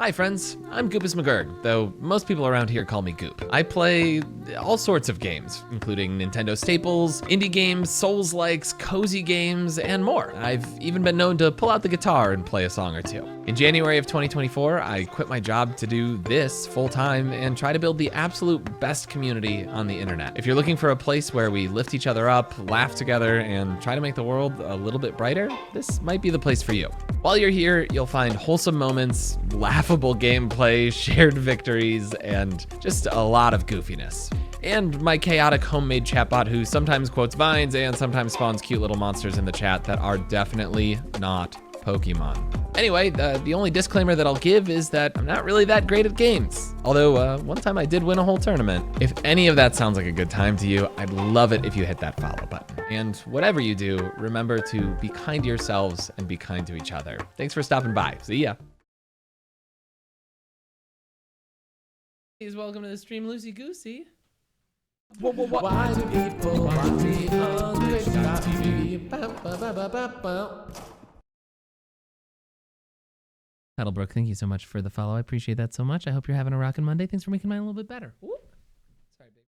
Hi friends, I'm Goopus McGurk, though most people around here call me Goop. I play all sorts of games, including Nintendo staples, indie games, Souls-likes, cozy games, and more. I've even been known to pull out the guitar and play a song or two. In January of 2024, I quit my job to do this full-time and try to build the absolute best community on the internet. If you're looking for a place where we lift each other up, laugh together, and try to make the world a little bit brighter, this might be the place for you. While you're here, you'll find wholesome moments, laughable gameplay, shared victories, and just a lot of goofiness. And my chaotic homemade chatbot who sometimes quotes vines and sometimes spawns cute little monsters in the chat that are definitely not Pokemon. Anyway, the only disclaimer that I'll give is that I'm not really that great at games. Although one time I did win a whole tournament. If any of that sounds like a good time to you, I'd love it if you hit that follow button. And whatever you do, remember to be kind to yourselves and be kind to each other. Thanks for stopping by. See ya. Please welcome to the stream, Lucy Goosey. Why do people want me on Twitch.tv? Petalbrook, thank you so much for the follow. I appreciate that so much. I hope you're having a rockin' Monday. Thanks for making mine a little bit better. Ooh. Sorry, babe.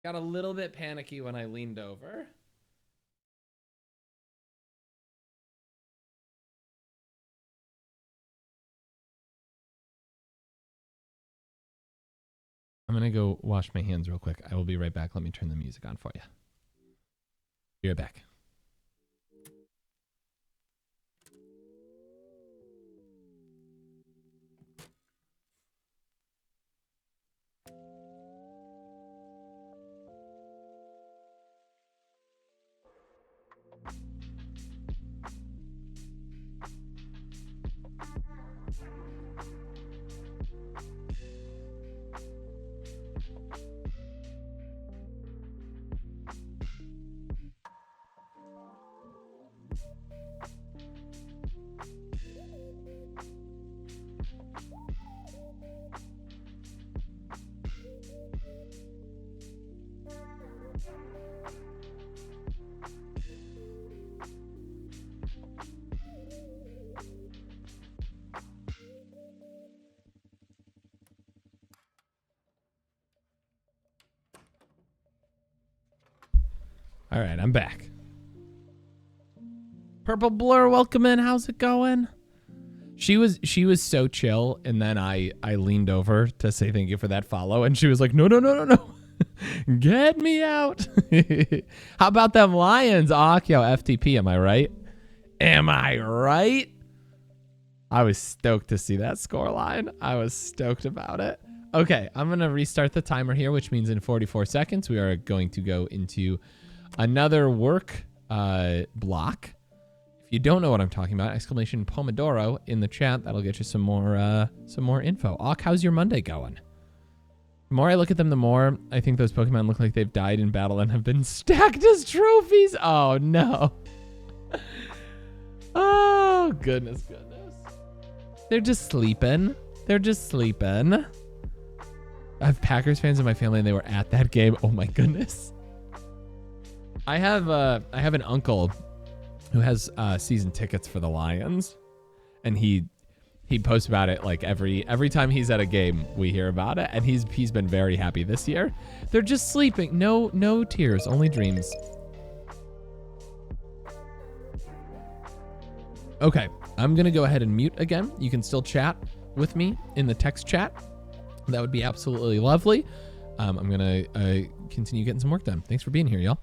Got a little bit panicky when I leaned over. I'm gonna go wash my hands real quick. I will be right back. Let me turn the music on for you. Be right back. All right, I'm back. Purple Blur, welcome in. How's it going? She was so chill, and then I leaned over to say thank you for that follow, and she was like, no. Get me out. How about them Lions? Akio FTP, am I right? Am I right? I was stoked to see that score line. I was stoked about it. Okay, I'm going to restart the timer here, which means in 44 seconds, we are going to go into another work block. If you don't know what I'm talking about, exclamation Pomodoro in the chat. That'll get you some more info. Auk, how's your Monday going? The more I look at them, the more I think those Pokemon look like they've died in battle and have been stacked as trophies. Oh, no. Oh, goodness. They're just sleeping. I have Packers fans in my family, and they were at that game. Oh, my goodness. I have an uncle who has season tickets for the Lions, and he posts about it like every time he's at a game, we hear about it, and he's been very happy this year. They're just sleeping. No tears, only dreams. Okay, I'm gonna go ahead and mute again. You can still chat with me in the text chat. That would be absolutely lovely. I'm gonna continue getting some work done. Thanks for being here, y'all.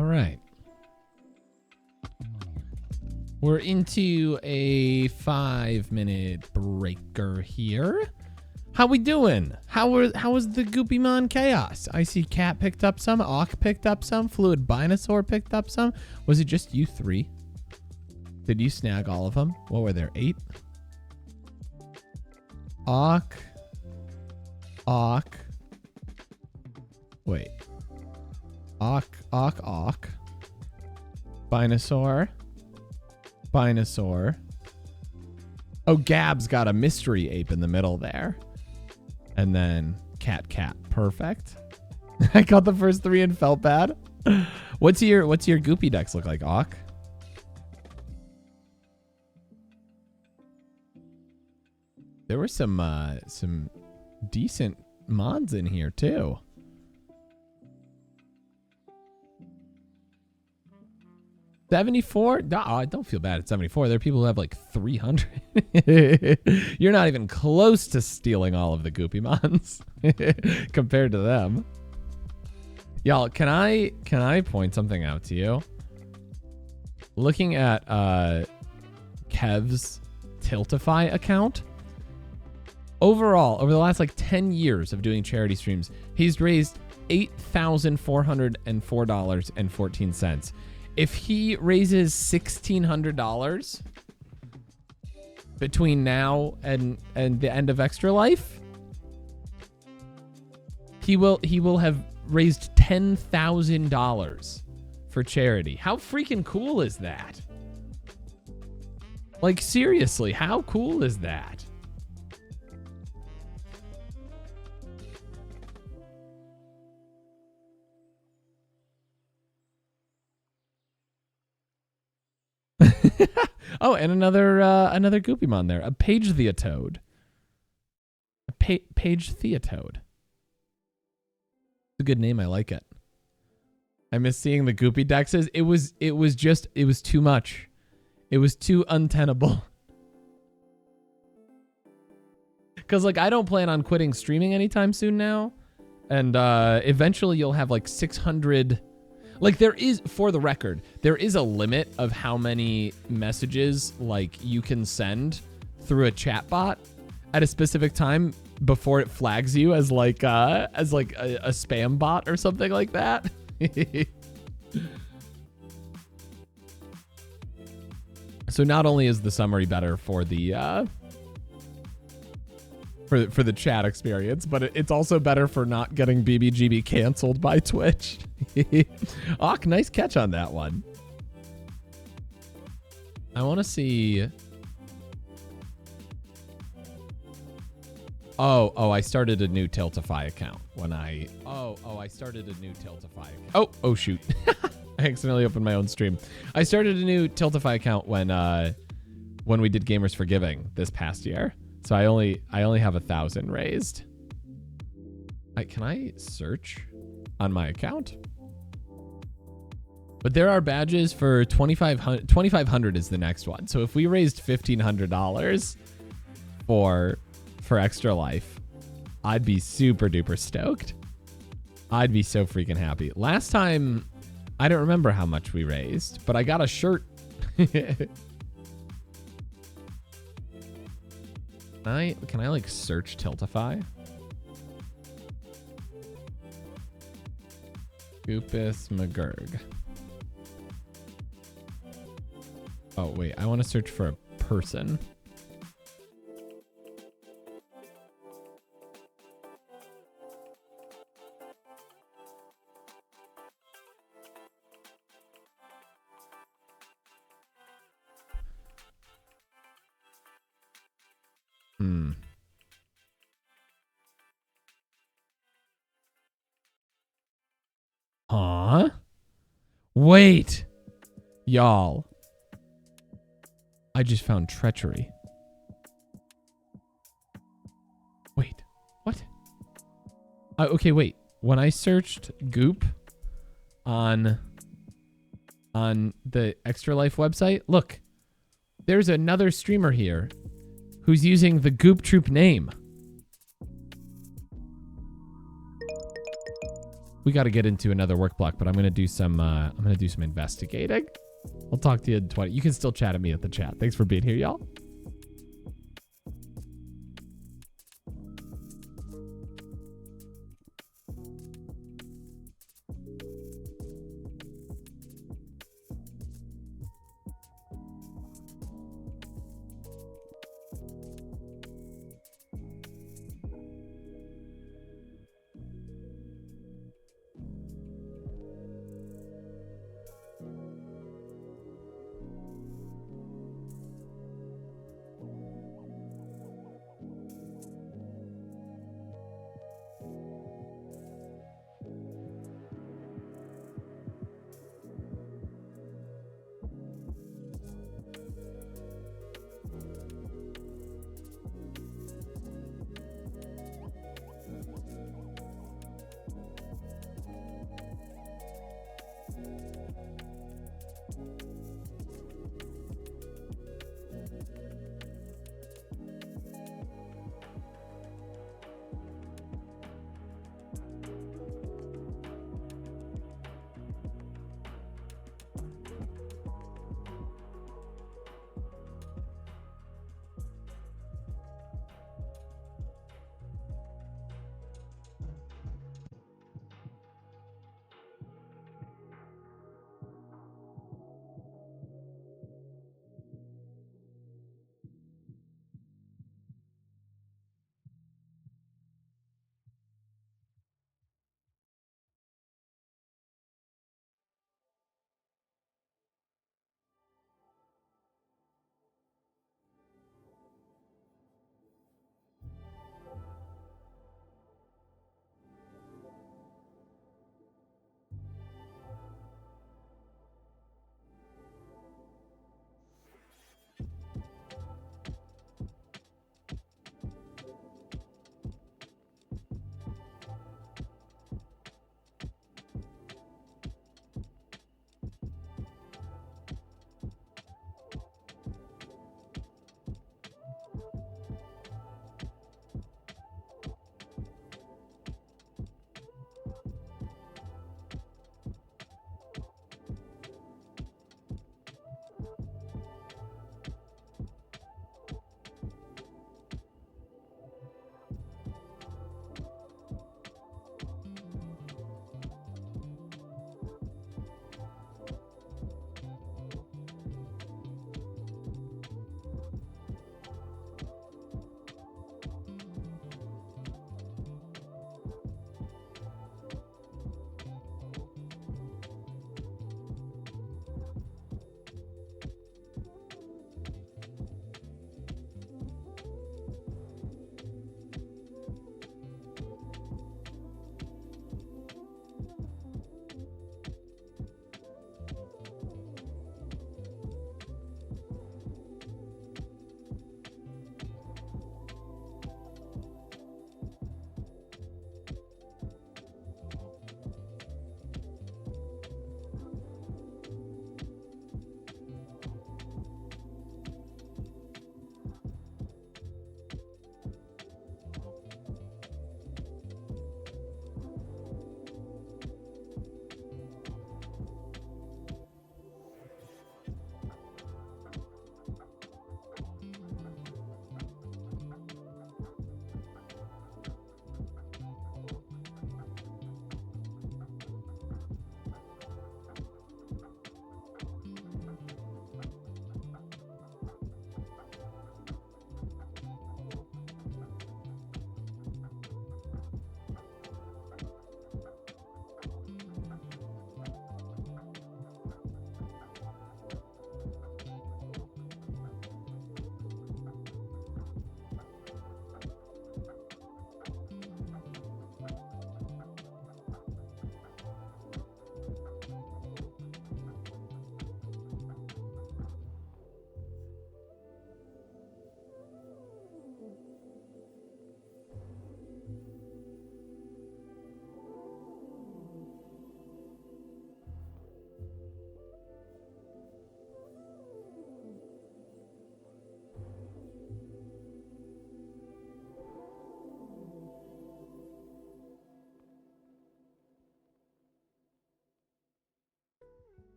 All right. We're into a 5-minute breaker here. How we doing? How was the Goopymon chaos? I see Cat picked up some, Awk picked up some, Fluid Binosaur picked up some. Was it just you 3? Did you snag all of them? What were there, 8? Awk. Wait. Awk. Binosaur. Oh, Gab's got a mystery ape in the middle there. And then Cat. Perfect. I got the first 3 and felt bad. What's your Goopy decks look like, Awk? There were some decent mods in here too. $74? No, I don't feel bad at 74. There are people who have like 300. You're not even close to stealing all of the Goopymons compared to them. Y'all, can I point something out to you? Looking at Kev's Tiltify account, overall, over the last like 10 years of doing charity streams, he's raised $8,404.14. If he raises $1,600 between now and the end of Extra Life, he will have raised $10,000 for charity. How freaking cool is that? Like, seriously, how cool is that? Oh, and another Goopymon there. A Page Theatoad. Page Theatoad. It's a good name. I like it. I miss seeing the Goopy dexes. It was too much. It was too untenable. Because, like, I don't plan on quitting streaming anytime soon now. And eventually you'll have, like, 600... Like, there is, for the record, there is a limit of how many messages, like, you can send through a chatbot at a specific time before it flags you as, like a spam bot or something like that. So not only is the summary better for the for the chat experience, but it's also better for not getting BBGB canceled by Twitch. Awk, nice catch on that one. I want to see. Oh, I started a new Tiltify account when I. Oh, I started a new Tiltify account. Oh, shoot. I accidentally opened my own stream. I started a new Tiltify account when we did Gamers for Giving this past year. So I only have 1,000 raised. Can I search on my account? But there are badges for 2,500. 2,500 is the next one. So if we raised $1,500 for Extra Life, I'd be super duper stoked. I'd be so freaking happy. Last time, I don't remember how much we raised, but I got a shirt. Can I like search Tiltify? Goopus McGurg. Oh, wait. I want to search for a person. Huh? Wait. Y'all. I just found treachery. Wait. What? Okay, wait. When I searched Goop on the Extra Life website, look. There's another streamer here who's using the Goop Troop name. we got to get into another work block, but I'm gonna do some investigating. I'll talk to you in 20. You can still chat at me at the chat. Thanks for being here, y'all.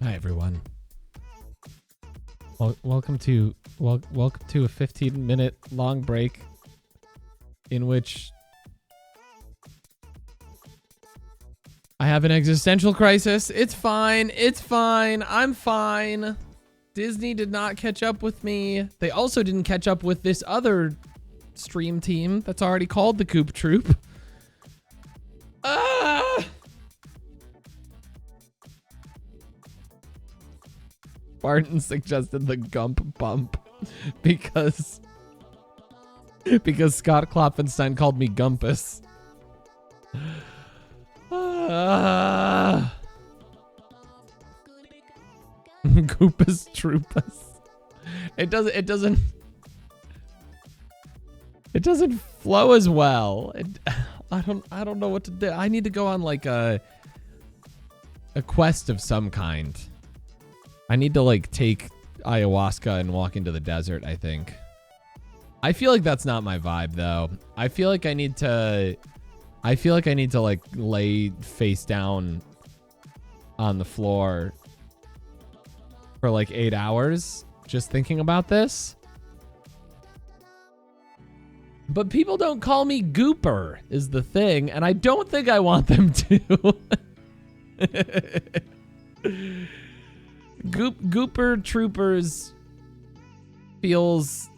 Hi everyone. Welcome to a 15-minute long break in which I have an existential crisis. It's fine. It's fine. I'm fine. Disney did not catch up with me. They also didn't catch up with this other stream team that's already called the Goop Troop. Ah! Barton suggested the Gump Bump because Scott Klopfenstein called me Gumpus. Goopus Troopus. It doesn't flow as well. I don't know what to do. I need to go on like a a quest of some kind. I need to like take ayahuasca and walk into the desert, I think. I feel like that's not my vibe though. I feel like I need to like lay face down on the floor for like 8 hours just thinking about this. But people don't call me Gooper is the thing, and I don't think I want them to. Gooper Troopers feels...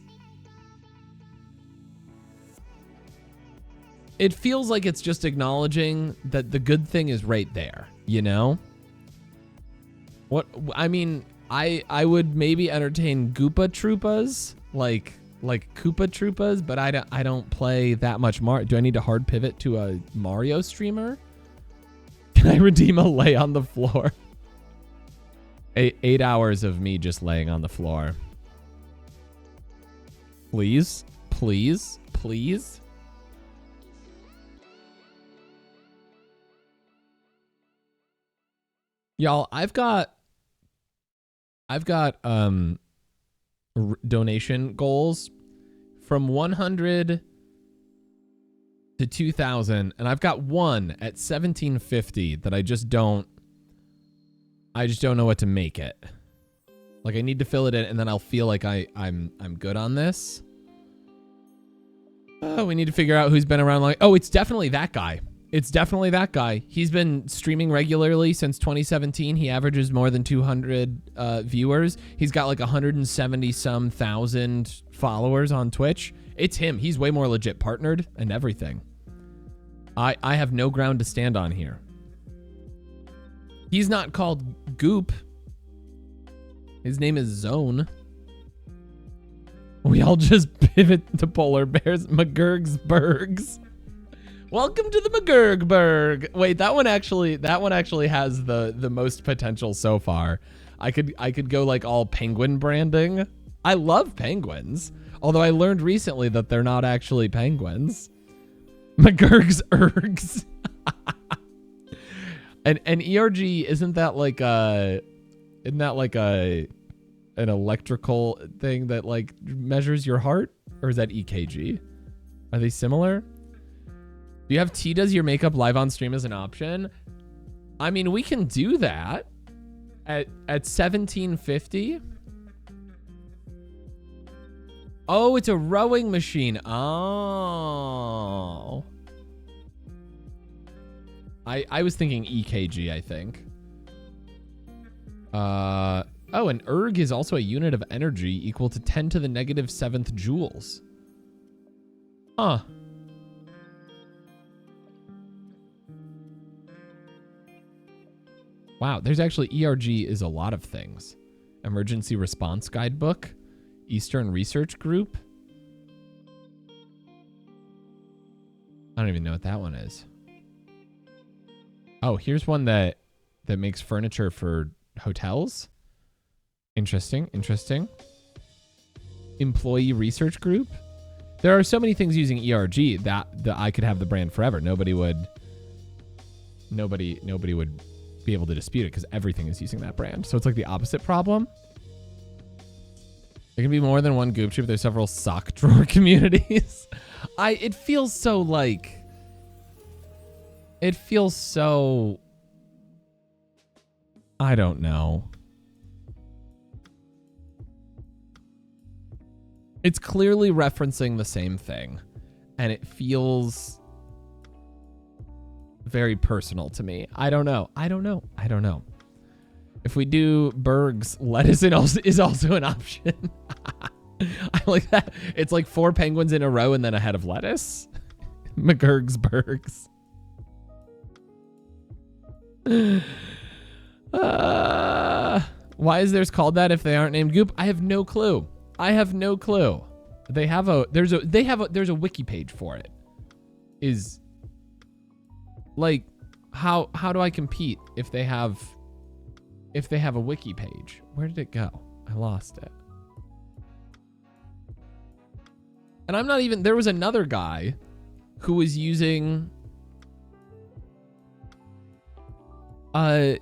It feels like it's just acknowledging that the good thing is right there, you know? What I mean, I would maybe entertain Goopa Troopas, like Koopa Troopas, but I don't play that much Mario. Do I need to hard pivot to a Mario streamer? Can I redeem a lay on the floor? 8 hours of me just laying on the floor. Please, please, please. Y'all, I've got donation goals from 100 to 2,000, and I've got one at 1,750 that I just don't know what to make it. Like I need to fill it in, and then I'll feel like I'm good on this. Oh, we need to figure out who's been around like. Oh, it's definitely that guy. It's definitely that guy. He's been streaming regularly since 2017. He averages more than 200 viewers. He's got like 170 some thousand followers on Twitch. It's him. He's way more legit partnered and everything. I have no ground to stand on here. He's not called Goop. His name is Zone. We all just pivot to polar bears. McGurgsburgs. Welcome to the McGurgburg. Wait, that one actually has the most potential so far. I could go like all penguin branding. I love penguins, although I learned recently that they're not actually penguins. McGurg's ergs. And ERG, isn't that like an electrical thing that like measures your heart, or is that EKG? Are they similar? Do you have T does your makeup live on stream as an option? I mean, we can do that at 1750. Oh, it's a rowing machine. Oh. I was thinking EKG, I think. Oh, an erg is also a unit of energy equal to 10 to the negative 7th joules. Huh. Wow, there's actually ERG is a lot of things. Emergency Response Guidebook, Eastern Research Group. I don't even know what that one is. Oh, here's one that makes furniture for hotels. Interesting, interesting. Employee Research Group. There are so many things using ERG that I could have the brand forever. Nobody would be able to dispute it because everything is using that brand. So it's like the opposite problem. There can be more than one Goop Troop. There's several sock drawer communities. It feels so like... It feels so... I don't know. It's clearly referencing the same thing. And it feels... very personal to me. I don't know. If we do Bergs, lettuce is also an option. I like that. It's like 4 penguins in a row and then a head of lettuce. McGurgsburgs. Why is theirs called that if they aren't named Goop? I have no clue. There's a wiki page for it. Is like how do I compete if they have a wiki page? Where did it go? I lost it. And I'm not even, there was another guy who was using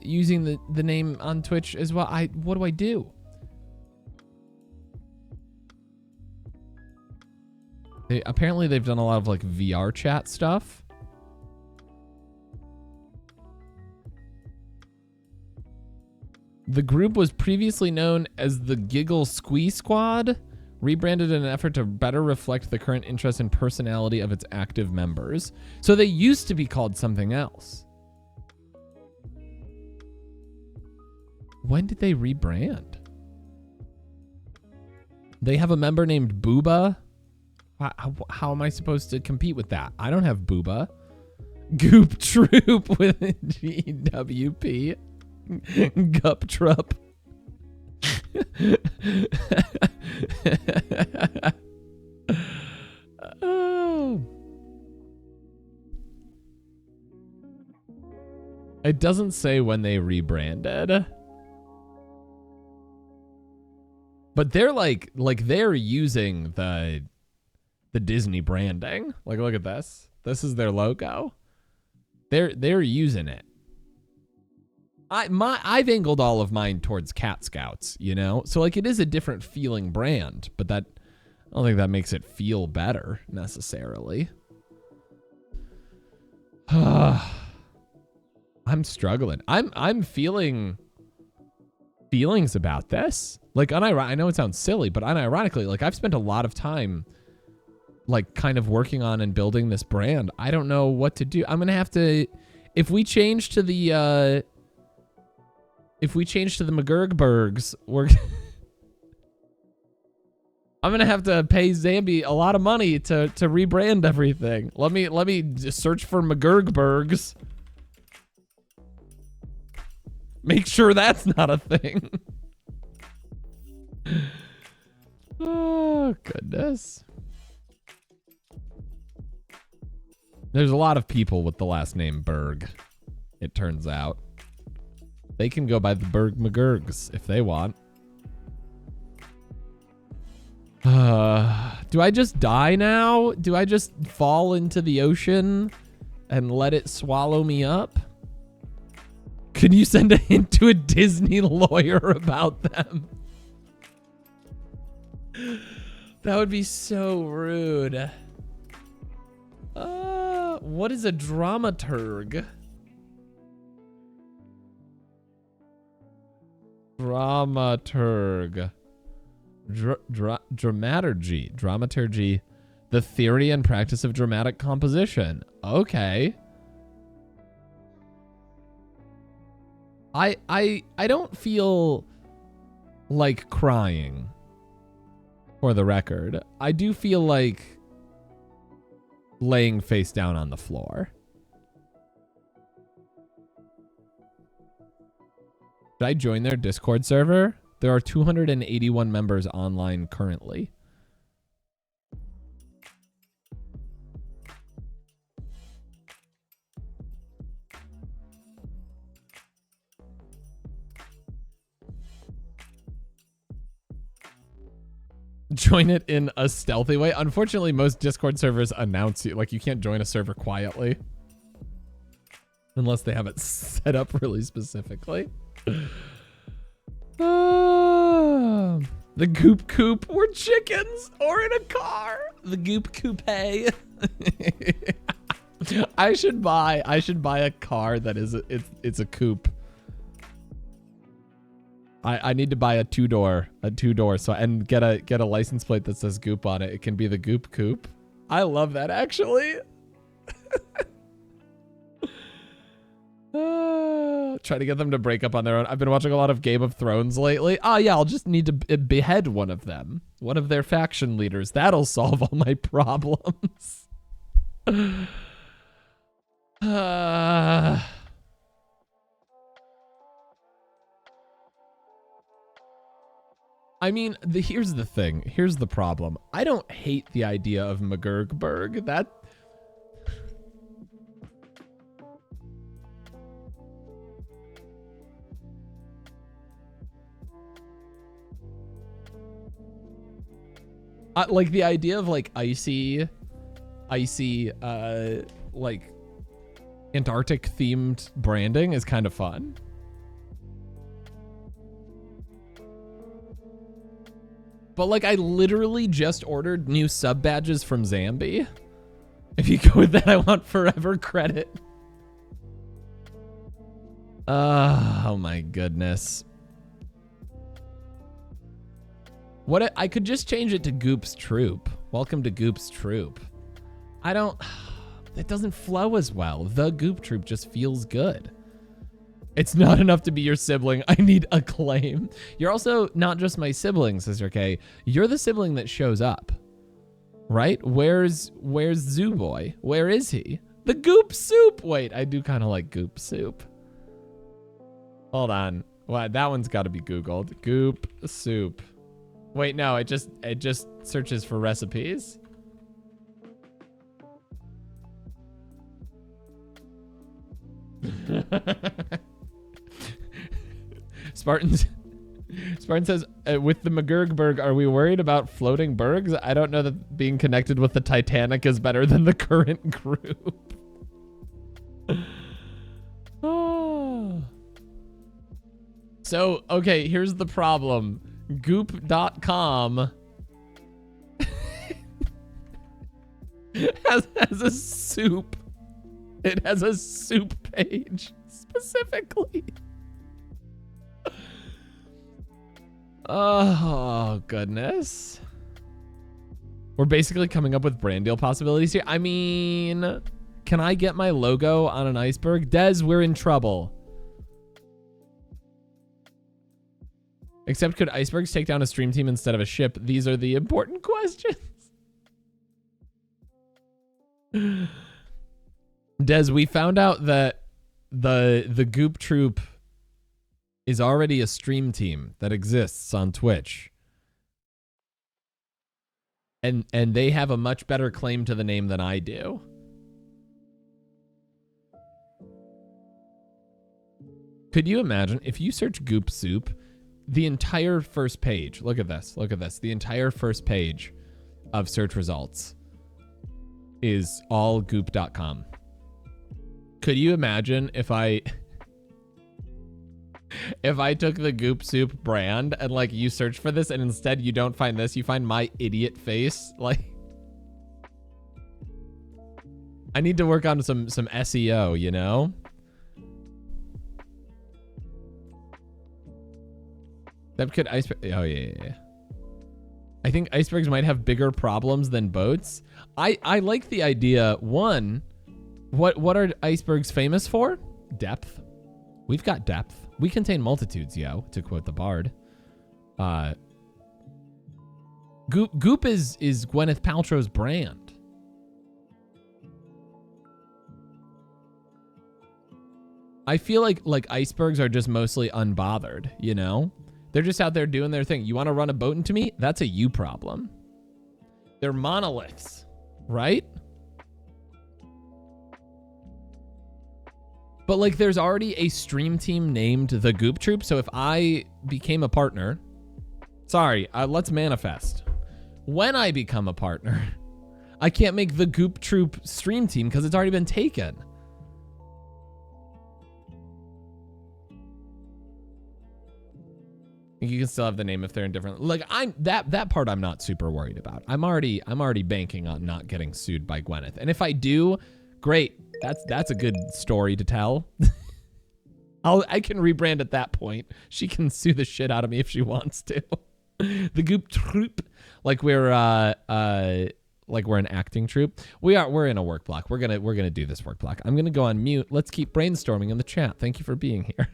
using the name on Twitch as well. What do I do? Apparently they've done a lot of like VR chat stuff. The group was previously known as the Giggle Squee Squad, rebranded in an effort to better reflect the current interest and personality of its active members. So they used to be called something else. When did they rebrand? They have a member named Booba. How am I supposed to compete with that? I don't have Booba. Goop Troop with GWP. Gup Trup. Oh. It doesn't say when they rebranded. But they're like they're using the Disney branding. Like, look at this. This is their logo. They're using it. I've angled all of mine towards Cat Scouts, you know? So like it is a different feeling brand, but I don't think that makes it feel better necessarily. I'm struggling. I'm feeling feelings about this. Like I know it sounds silly, but unironically, like I've spent a lot of time like kind of working on and building this brand. I don't know what to do. I'm going to have to, if we change to the McGurgbergs, I'm gonna have to pay Zambi a lot of money to rebrand everything. Let me just search for McGurgbergs. Make sure that's not a thing. Oh goodness. There's a lot of people with the last name Berg, it turns out. They can go by the Berg McGurgs if they want. Do I just die now? Do I just fall into the ocean and let it swallow me up? Can you send a hint to a Disney lawyer about them? That would be so rude. What is a dramaturg? Dramaturg. Dramaturgy. The theory and practice of dramatic composition. Okay. I don't feel like crying, for the record. I do feel like laying face down on the floor. Should I join their Discord server? There are 281 members online currently. Join it in a stealthy way. Unfortunately, most Discord servers announce you. Like, you can't join a server quietly. Unless they have it set up really specifically. The Goop Coop. We're chickens or in a car. The Goop Coupe. I should buy a car that is it's a coupe. I need to buy a two-door so and get a license plate that says Goop on it. It can be the Goop Coupe. I love that actually. Try to get them to break up on their own. I've been watching a lot of Game of Thrones lately. Oh yeah, I'll just need to behead one of them. One of their faction leaders. That'll solve all my problems. I mean, here's the thing. Here's the problem. I don't hate the idea of McGurgberg. That... like the idea of like icy, like Antarctic themed branding is kind of fun. But like, I literally just ordered new sub badges from Zambi. If you go with that, I want forever credit. Oh my goodness. What I could just change it to Goop's Troop. Welcome to Goop's Troop. I don't, it doesn't flow as well. The Goop Troop just feels good. It's not enough to be your sibling. I need a claim. You're also not just my sibling, Sister K. You're the sibling that shows up. Right? Where's Zoo Boy? Where is he? The Goop Soup. Wait, I do kind of like Goop Soup. Hold on. What? That one's got to be Googled. Goop Soup. Wait, no, it just searches for recipes. Spartan says, with the McGurgberg, are we worried about floating bergs? I don't know that being connected with the Titanic is better than the current group. Oh. So, okay, here's the problem. Goop.com has a soup. It has a soup page specifically. Oh, goodness. We're basically coming up with brand deal possibilities here. I mean, can I get my logo on an iceberg? Des, we're in trouble. Except could icebergs take down a stream team instead of a ship? These are the important questions. Des, we found out that the Goop Troop is already a stream team that exists on Twitch. And they have a much better claim to the name than I do. Could you imagine if you search Goop Soup, the entire first page, look at this, the entire first page of search results is all goop.com. Could you imagine if I took the Goop Soup brand and like you search for this and instead you don't find this, you find my idiot face? Like, I need to work on some SEO, you know? That could iceberg. Oh yeah. I think icebergs might have bigger problems than boats. I like the idea. One, what are icebergs famous for? Depth. We've got depth. We contain multitudes, yo, to quote the bard. Goop is Gwyneth Paltrow's brand. I feel like icebergs are just mostly unbothered, you know? They're just out there doing their thing. You want to run a boat into me? That's a you problem. They're monoliths, right? But like there's already a stream team named the Goop Troop. So if I became a partner, sorry, let's manifest. When I become a partner, I can't make the Goop Troop stream team because it's already been taken. You can still have the name if they're in different. Like that part I'm not super worried about. I'm already banking on not getting sued by Gwyneth. And if I do, great. That's a good story to tell. I can rebrand at that point. She can sue the shit out of me if she wants to. The Goop Troop, like we're an acting troupe. We're in a work block. We're gonna do this work block. I'm gonna go on mute. Let's keep brainstorming in the chat. Thank you for being here.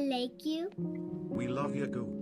like you. We love you, Goop.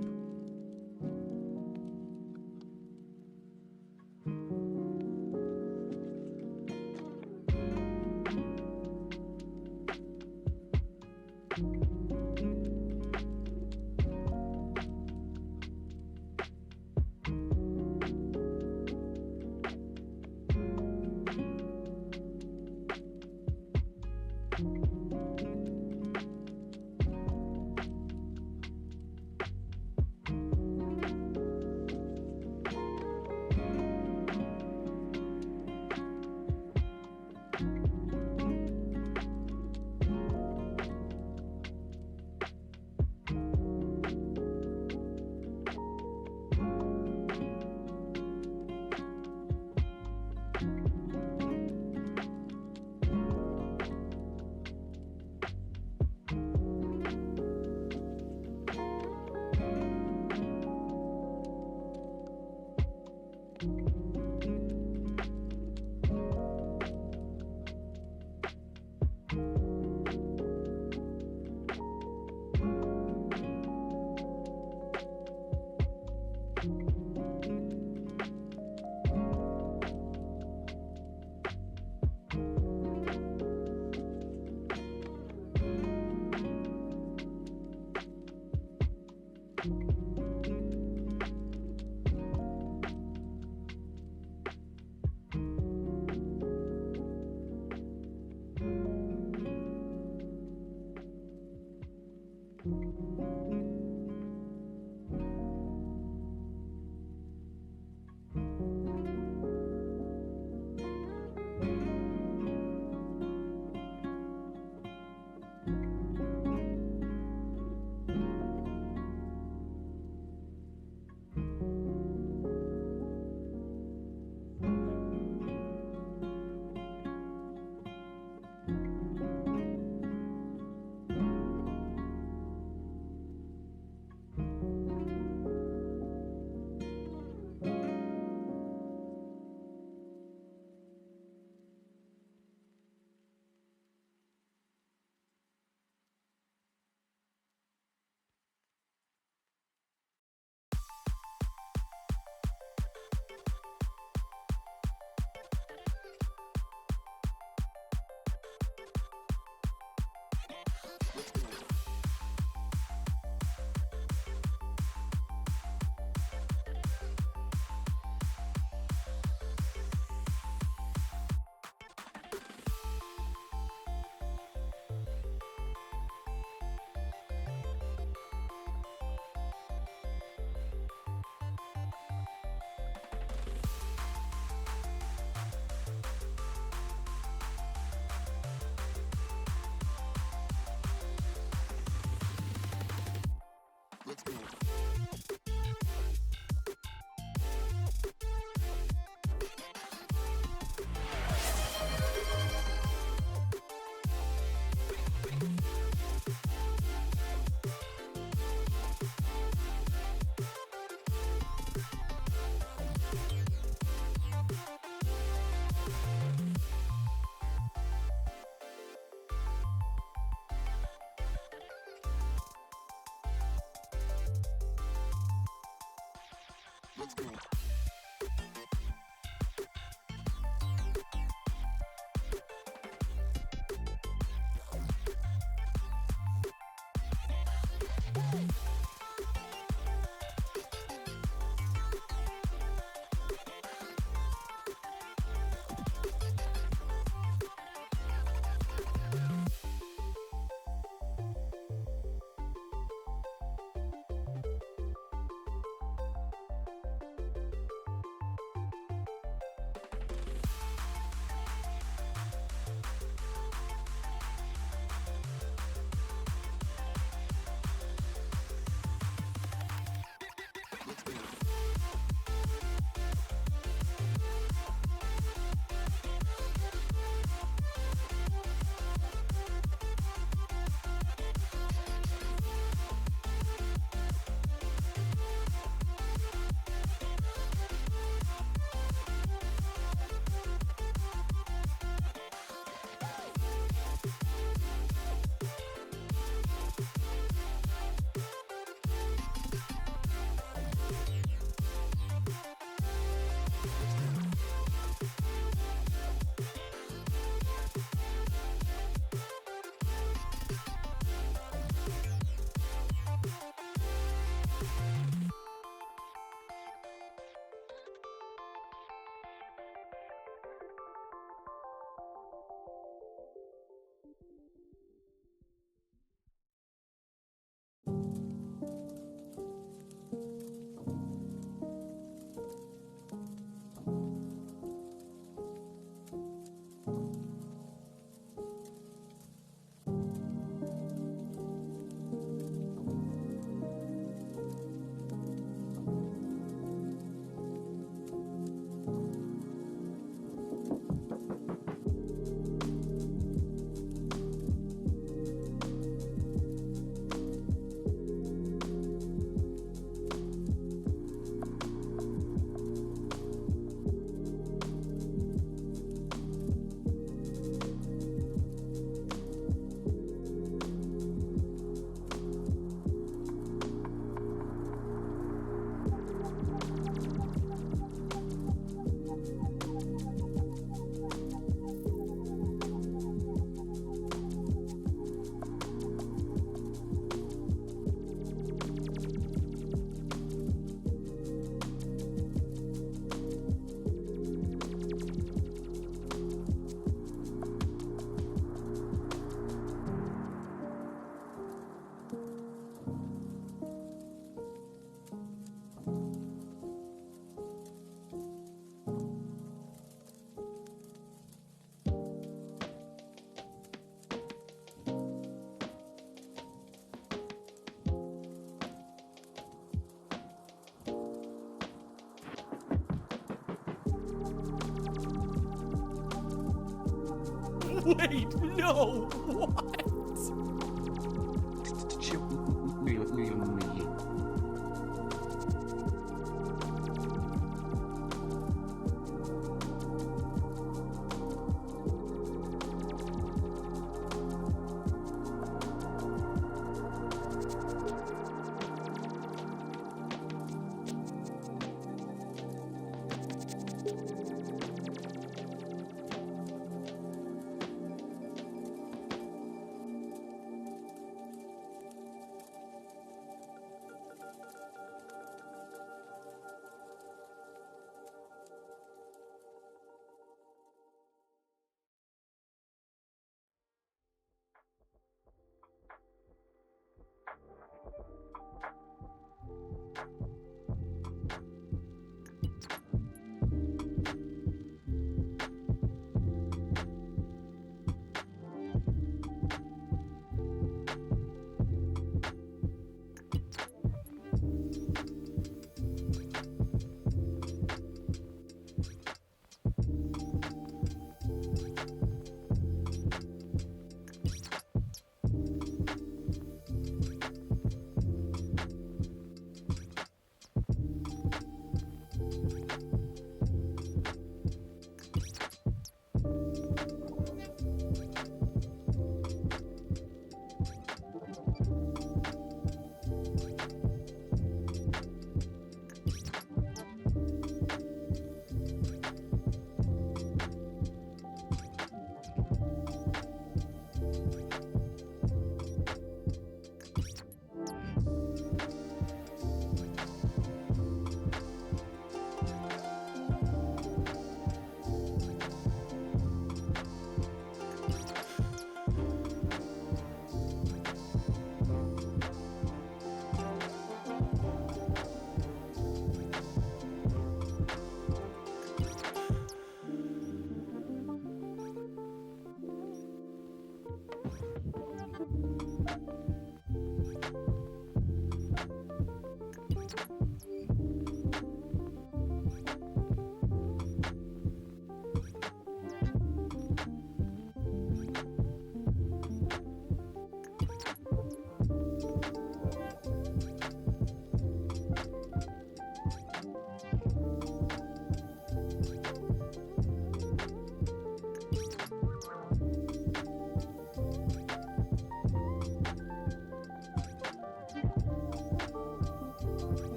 Wait, no. What?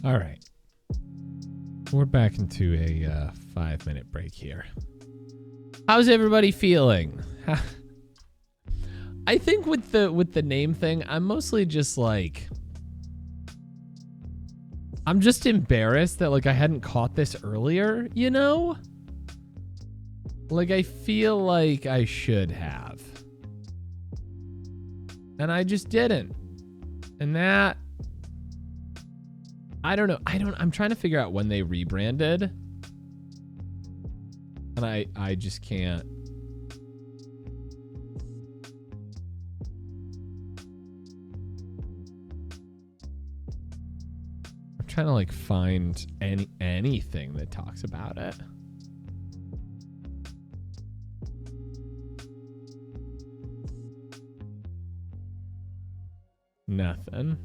All right. We're back into a 5-minute break here. How's everybody feeling? I think with the name thing, I'm mostly just like, I'm just embarrassed that like I hadn't caught this earlier, you know? Like I feel like I should have. And I just didn't. And that, I don't know. I'm trying to figure out when they rebranded. And I just can't. I'm trying to like find anything that talks about it. Nothing.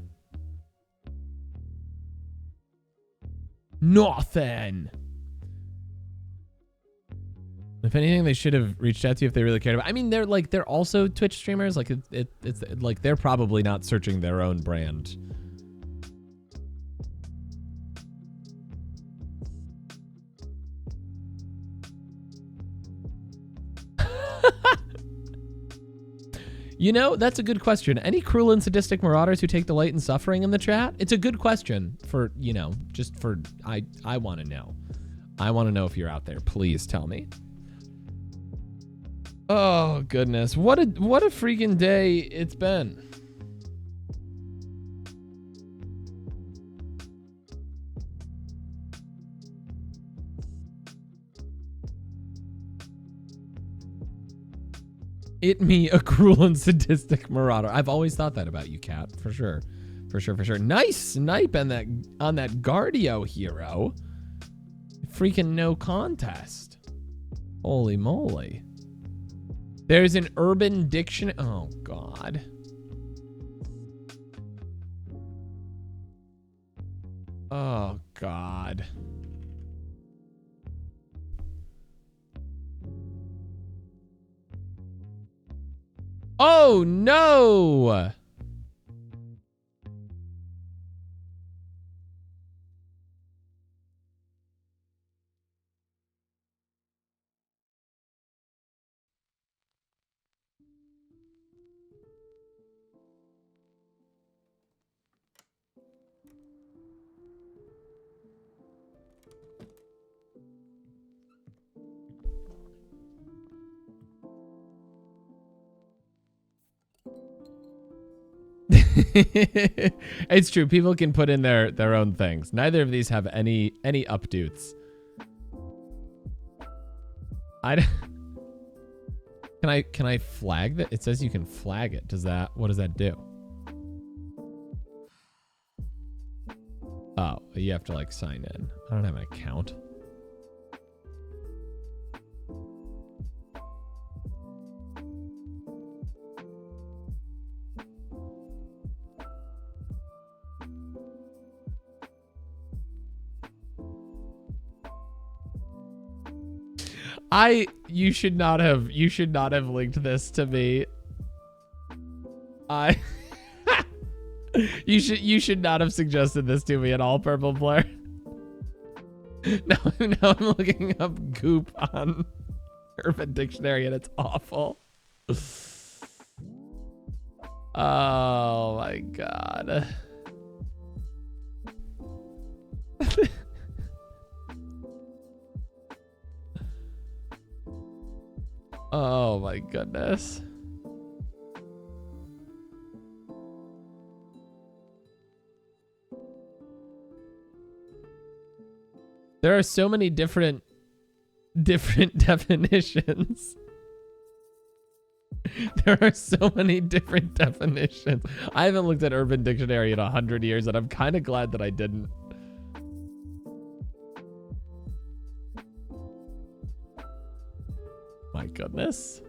Nothing. If anything, they should have reached out to you if they really cared about. I mean, they're also Twitch streamers. Like it's like they're probably not searching their own brand. You know, that's a good question. Any cruel and sadistic marauders who take delight in suffering in the chat? It's a good question for, you know, just for, I want to know. I want to know if you're out there. Please tell me. Oh, goodness. What a freaking day it's been. It me, a cruel and sadistic marauder. I've always thought that about you, Kat, for sure. For sure. Nice snipe on that Guardio hero. Freaking no contest. Holy moly. There's an urban dictionary. Oh, God. Oh, God. Oh, no! It's true. People can put in their own things. Neither of these have any updates. Can I flag that? It says you can flag it. What does that do? Oh, you have to like sign in. I don't have an account. You should not have linked this to me. You should not have suggested this to me at all, Purple Blair. Now I'm looking up Goop on Urban Dictionary and it's awful. Oh my god. Oh my goodness. There are so many different definitions. There are so many different definitions. I haven't looked at Urban Dictionary in 100 years, and I'm kind of glad that I didn't. My goodness.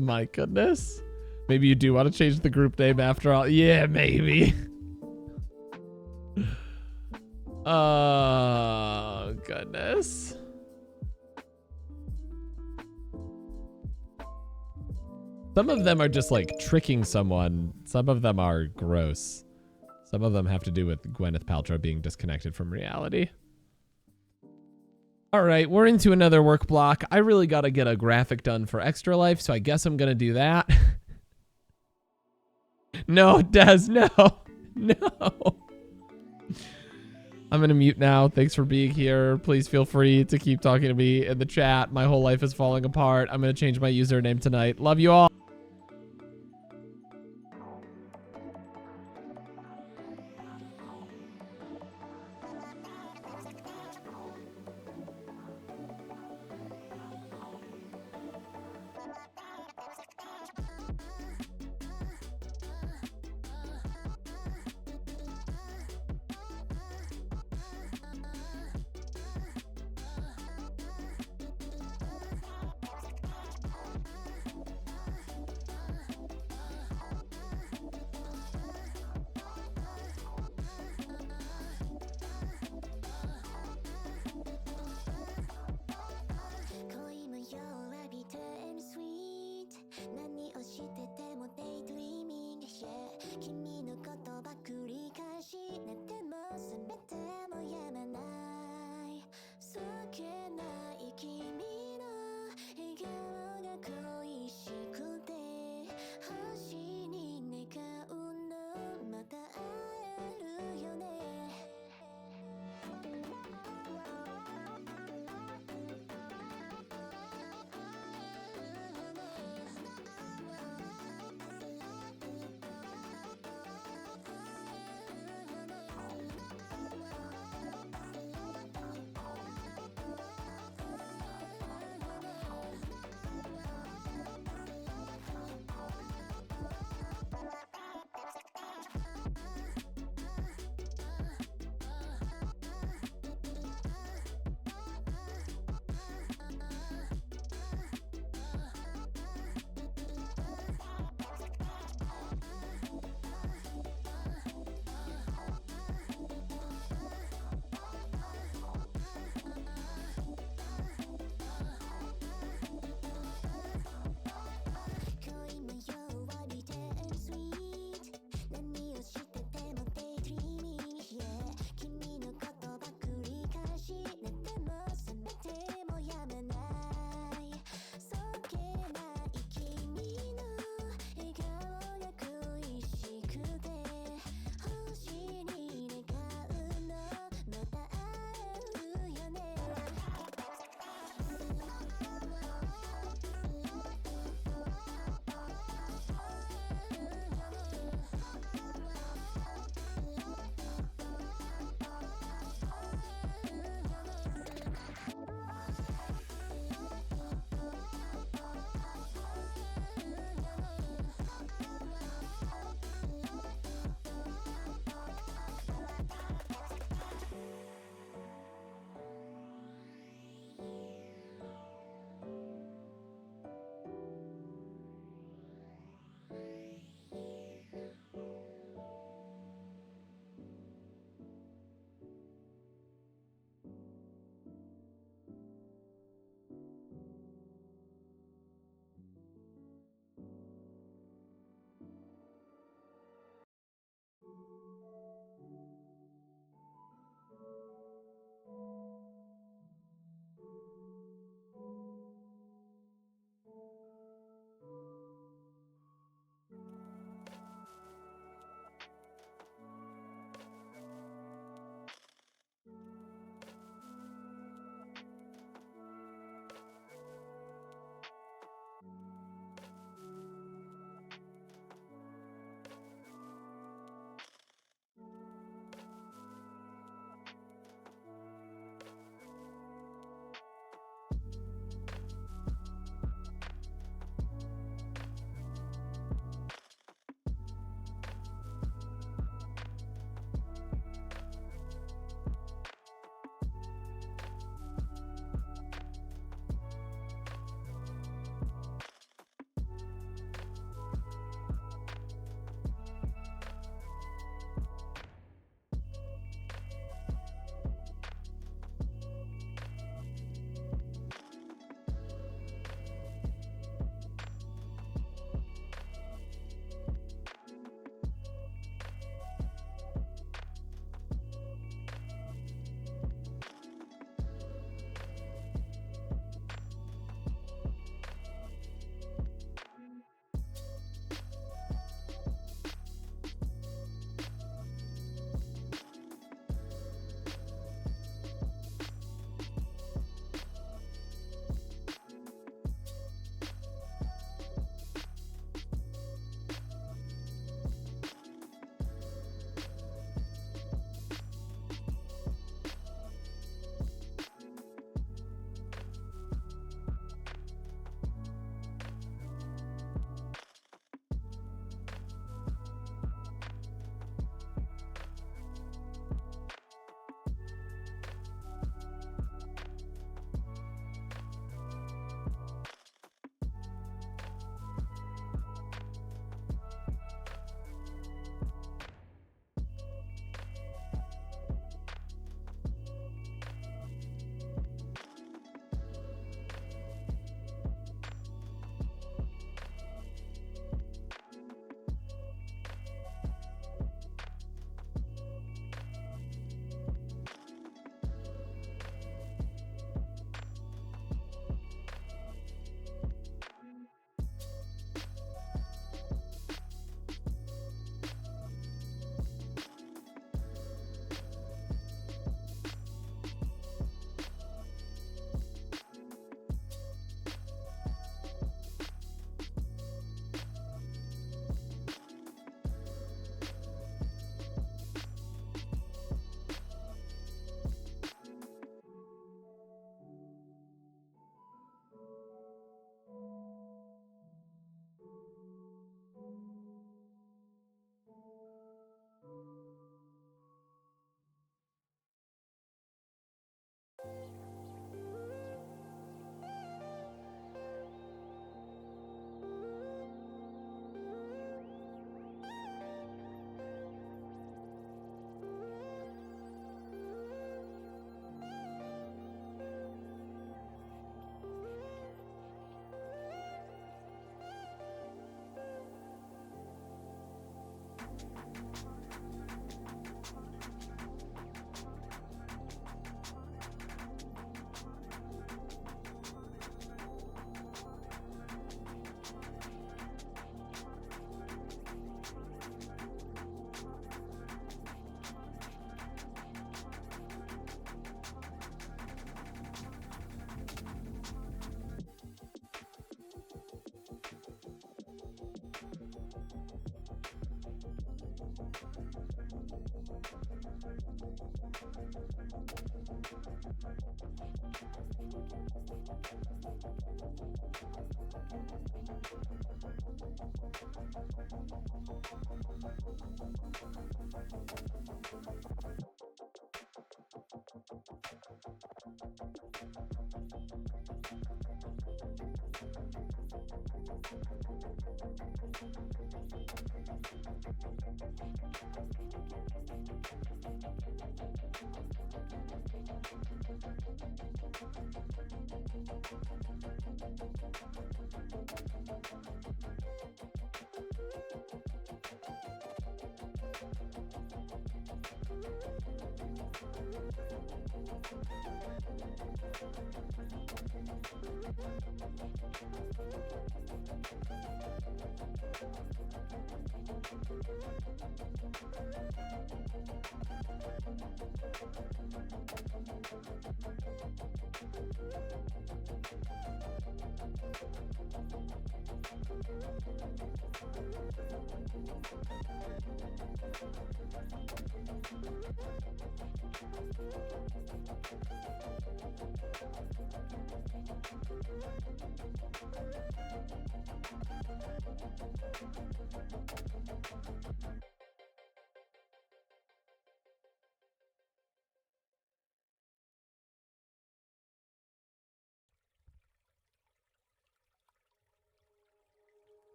My goodness. Maybe you do want to change the group name after all. Yeah, maybe. Oh, goodness. Some of them are just like tricking someone. Some of them are gross. Some of them have to do with Gwyneth Paltrow being disconnected from reality. All right, we're into another work block. I really got to get a graphic done for Extra Life, so I guess I'm going to do that. No, Des, no. No. I'm going to mute now. Thanks for being here. Please feel free to keep talking to me in the chat. My whole life is falling apart. I'm going to change my username tonight. Love you all.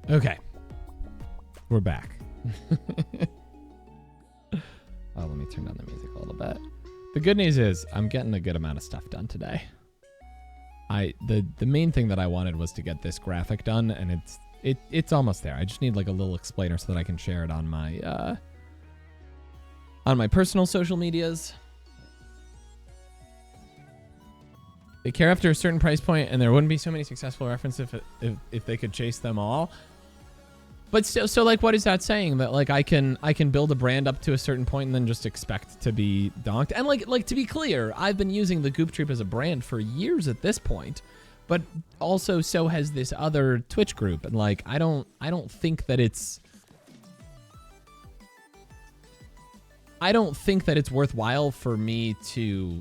Okay. We're back. Oh, let me turn down the music a little bit. The good news is I'm getting a good amount of stuff done today. The main thing that I wanted was to get this graphic done, and it's almost there. I just need like a little explainer so that I can share it on my personal social medias. They care after a certain price point, and there wouldn't be so many successful references if they could chase them all. But so like, what is that saying? That like I can build a brand up to a certain point and then just expect to be donked? And like to be clear, I've been using the Goop Troop as a brand for years at this point, but also so has this other Twitch group. And like I don't think that it's worthwhile for me to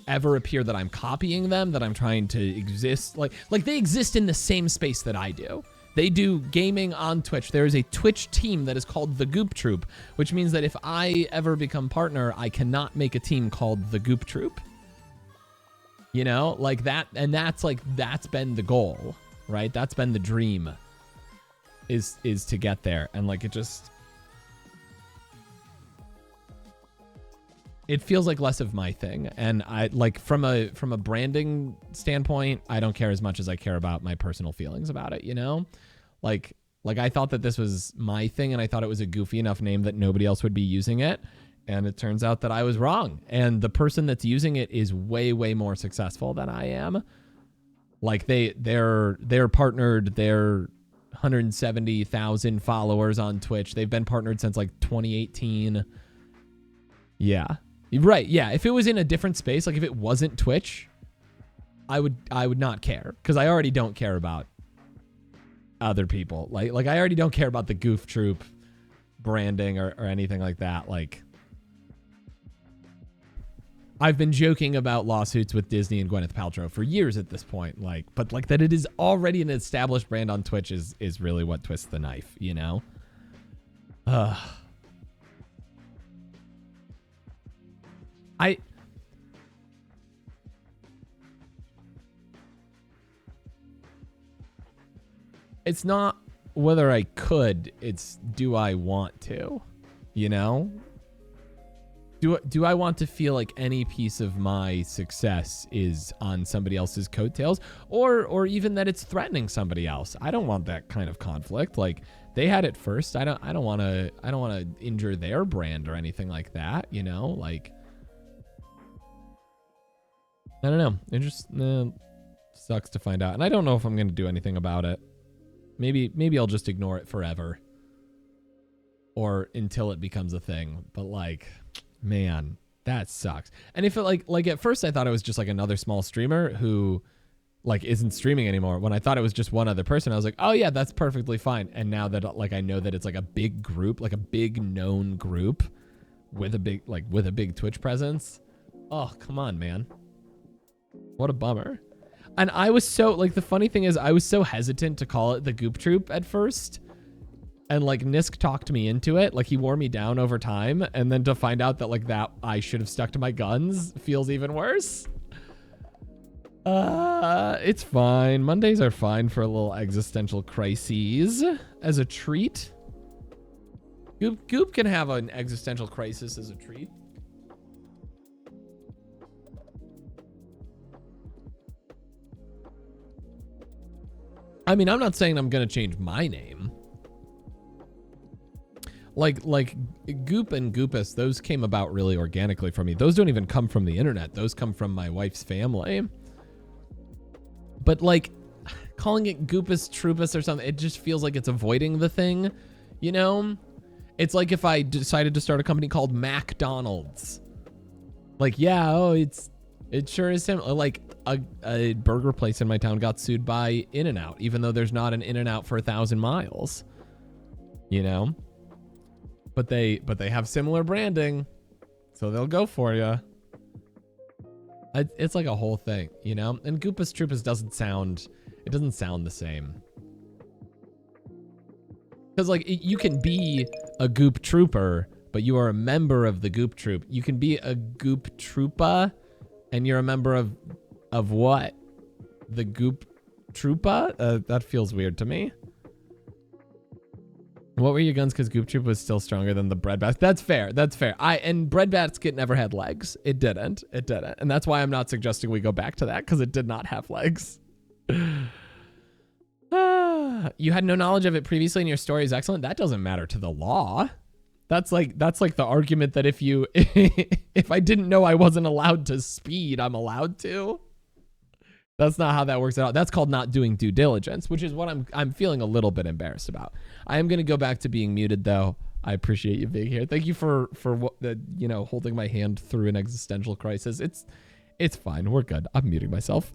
ever appear that I'm copying them, that I'm trying to exist like they exist in the same space that I do. They do gaming on Twitch. There is a Twitch team that is called the Goop Troop, which means that if I ever become partner, I cannot make a team called the Goop Troop. You know, like that. And that's been the goal, right? That's been the dream is to get there. And like, it feels like less of my thing. And I like from a branding standpoint, I don't care as much as I care about my personal feelings about it, you know? Like I thought that this was my thing, and I thought it was a goofy enough name that nobody else would be using it. And it turns out that I was wrong. And the person that's using it is way, way more successful than I am. Like they're partnered, they're 170,000 followers on Twitch. They've been partnered since like 2018. Yeah. Right. Yeah. If it was in a different space, like if it wasn't Twitch, I would not care, because I already don't care about other people. Like I already don't care about the Goof Troop branding or anything like that. Like I've been joking about lawsuits with Disney and Gwyneth Paltrow for years at this point. Like, but like that it is already an established brand on Twitch is really what twists the knife, you know? It's not whether I could, it's do I want to, you know? Do I want to feel like any piece of my success is on somebody else's coattails, or even that it's threatening somebody else? I don't want that kind of conflict. Like they had it first. I don't want to injure their brand or anything like that, you know? Like I don't know. It just sucks to find out. And I don't know if I'm going to do anything about it. Maybe I'll just ignore it forever, or until it becomes a thing. But like, man, that sucks. And if it like at first I thought it was just like another small streamer who like isn't streaming anymore. When I thought it was just one other person, I was like, oh yeah, that's perfectly fine. And now that like I know that it's like a big group, like a big known group with a big Twitch presence. Oh, come on, man. What a bummer. And I was so, like, the funny thing is I was so hesitant to call it the Goop Troop at first. And like Nisk talked me into it. Like he wore me down over time. And then to find out that like that I should have stuck to my guns feels even worse. It's fine. Mondays are fine for a little existential crises as a treat. Goop can have an existential crisis as a treat. I mean, I'm not saying I'm going to change my name. Like Goop and Goopus, those came about really organically for me. Those don't even come from the internet. Those come from my wife's family. But like calling it Goopus Troopus or something, it just feels like it's avoiding the thing, you know? It's like if I decided to start a company called McDonald's. Like, yeah, oh, it sure is similar. Like a burger place in my town got sued by In-N-Out, even though there's not an In-N-Out for 1,000 miles, you know? But they have similar branding, so they'll go for you. It's like a whole thing, you know? And Goopus Troopus doesn't sound the same. Because like you can be a Goop trooper, but you are a member of the Goop troop. You can be a Goop troopa, and you're a member of what? The Goop troopa? That feels weird to me. What were your guns? Because Goop Troop was still stronger than the bread basket. That's fair. That's fair. And bread basket never had legs. It didn't. It didn't. And that's why I'm not suggesting we go back to that, because it did not have legs. You had no knowledge of it previously and your story is excellent. That doesn't matter to the law. That's like the argument that if you if I didn't know I wasn't allowed to speed, I'm allowed to. That's not how that works out. That's called not doing due diligence, which is what I'm feeling a little bit embarrassed about. I am going to go back to being muted though. I appreciate you being here. Thank you for holding my hand through an existential crisis. It's fine. We're good. I'm muting myself.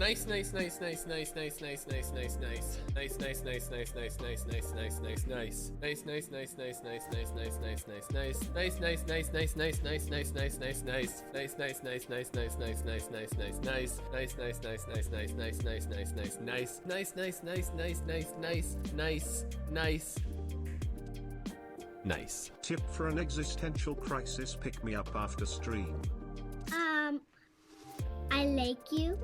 Nice, nice, nice, nice, nice, nice, nice, nice, nice, nice. Nice, nice, nice, nice, nice, nice, nice, nice, nice, nice. Nice, nice, nice, nice, nice, nice, nice, nice, nice, nice. Nice, nice, nice, nice, nice, nice, nice, nice, nice, nice. Nice, nice, nice, nice, nice, nice, nice, nice, nice, nice. Nice, nice, nice, nice, nice, nice, nice, nice, nice, nice. Nice, nice, nice, nice, nice, nice, nice, nice. Nice. Tip for an existential crisis: pick me up after stream. I like you.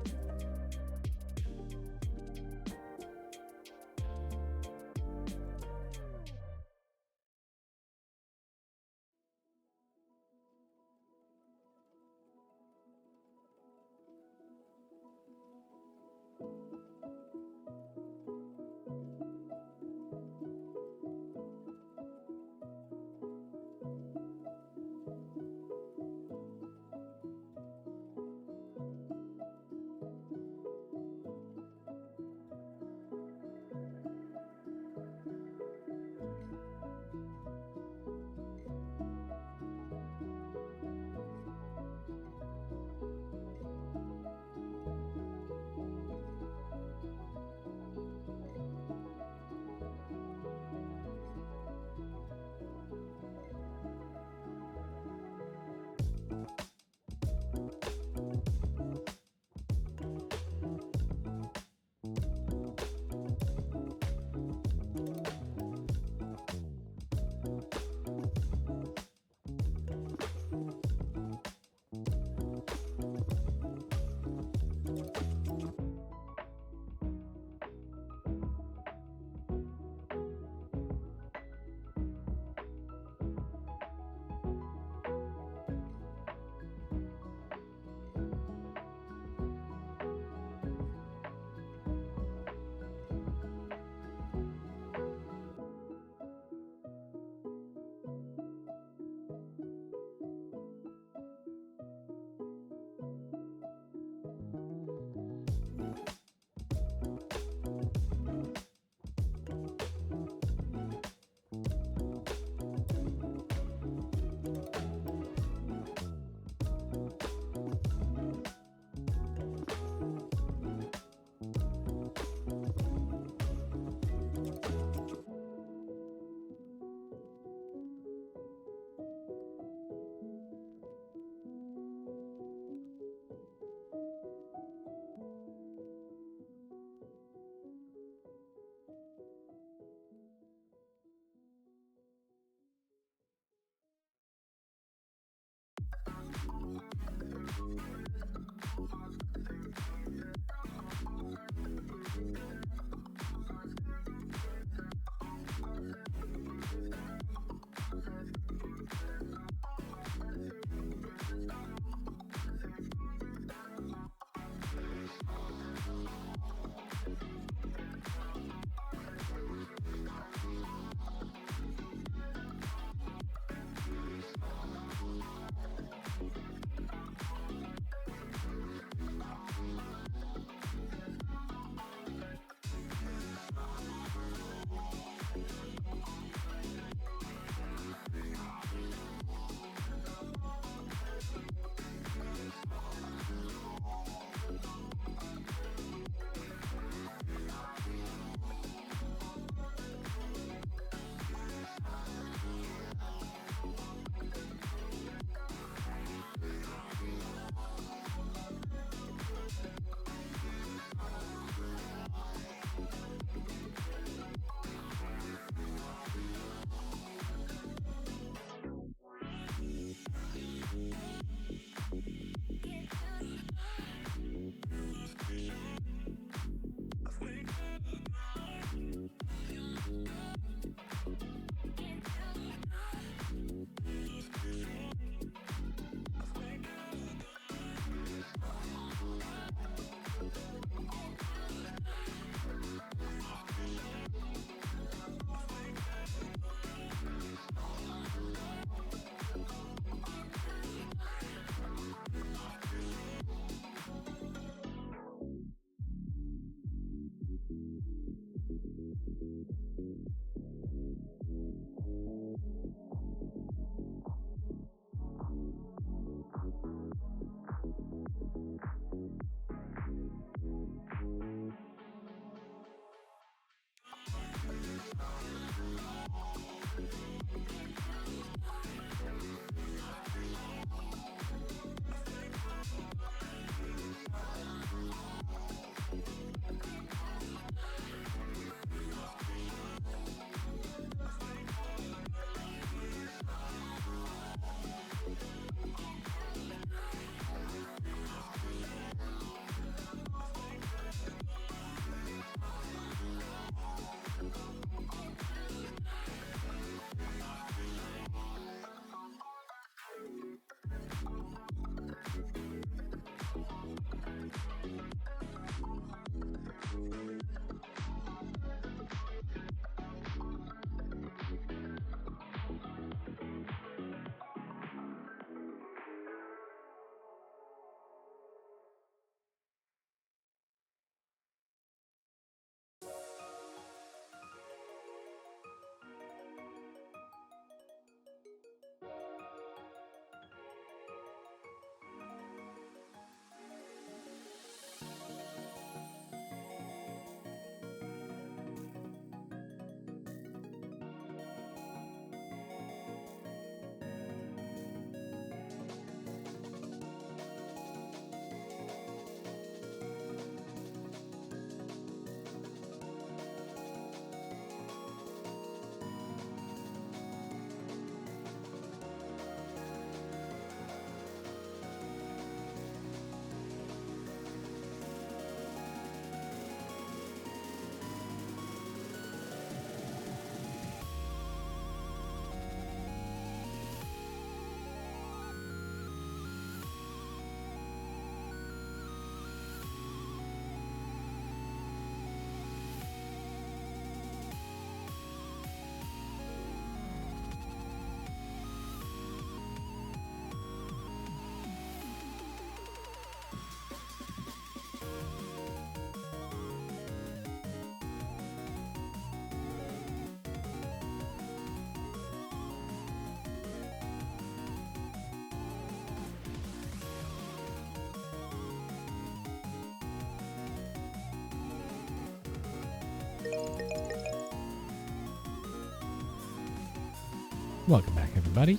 Welcome back, everybody.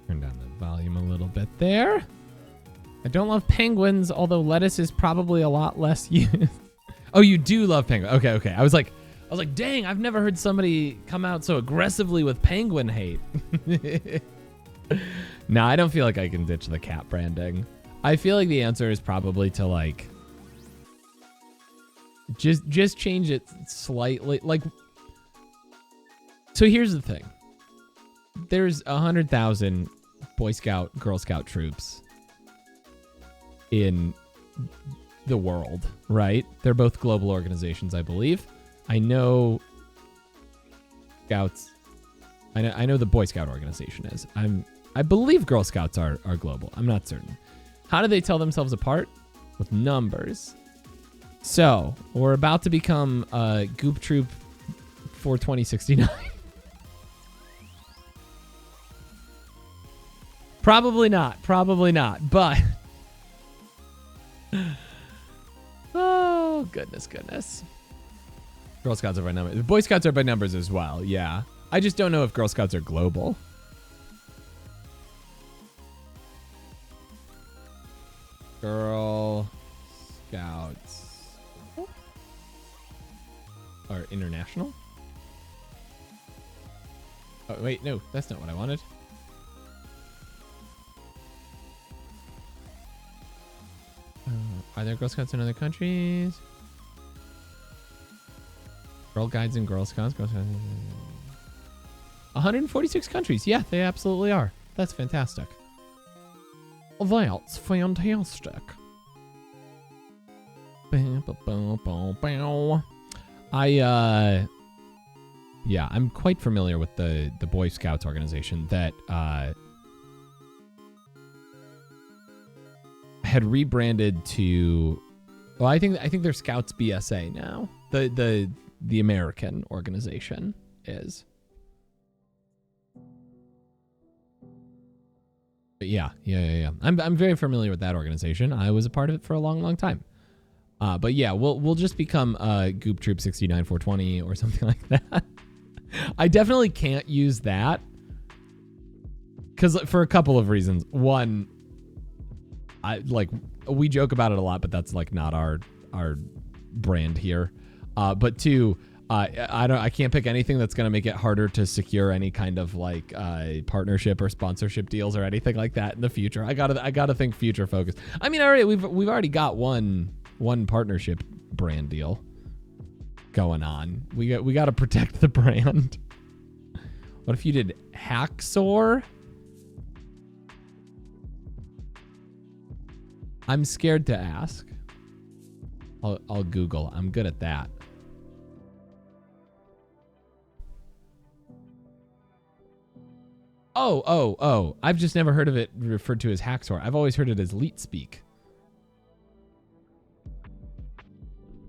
Turn down the volume a little bit there. I don't love penguins, although lettuce is probably a lot less used. Oh, you do love penguins. Okay, okay. I was like, dang, I've never heard somebody come out so aggressively with penguin hate. No, I don't feel like I can ditch the cat branding. I feel like the answer is probably to like just change it slightly. Like, so here's the thing. There's 100,000 Boy Scout, Girl Scout troops in the world, right? They're both global organizations, I believe. I know Scouts. I know the Boy Scout organization is. I believe Girl Scouts are global. I'm not certain. How do they tell themselves apart? With numbers. So we're about to become Goop Troop 42069. Probably not. But oh goodness. Girl Scouts are by numbers. The Boy Scouts are by numbers as well. Yeah. I just don't know if Girl Scouts are global. Girl Scouts are international? Oh, wait, no, that's not what I wanted. Are there Girl Scouts in other countries? Girl Guides and Girl Scouts. 146 countries. Yeah, they absolutely are. That's fantastic. That's fantastic. Yeah, I'm quite familiar with the Boy Scouts organization that had rebranded to, well, I think they're Scouts BSA now. The American organization is. But yeah. I'm very familiar with that organization. I was a part of it for a long time. But yeah, we'll just become Goop Troop 69420 or something like that. I definitely can't use that because for a couple of reasons. One, we joke about it a lot, but that's like not our brand here. But two, I can't pick anything that's going to make it harder to secure any kind of like partnership or sponsorship deals or anything like that in the future. I gotta think future focused. I mean, already we've already got one partnership brand deal going on. We got to protect the brand. What if you did Hacksaw? I'm scared to ask. I'll Google. I'm good at that. Oh. I've just never heard of it referred to as Hacksaw. I've always heard it as Leet Speak.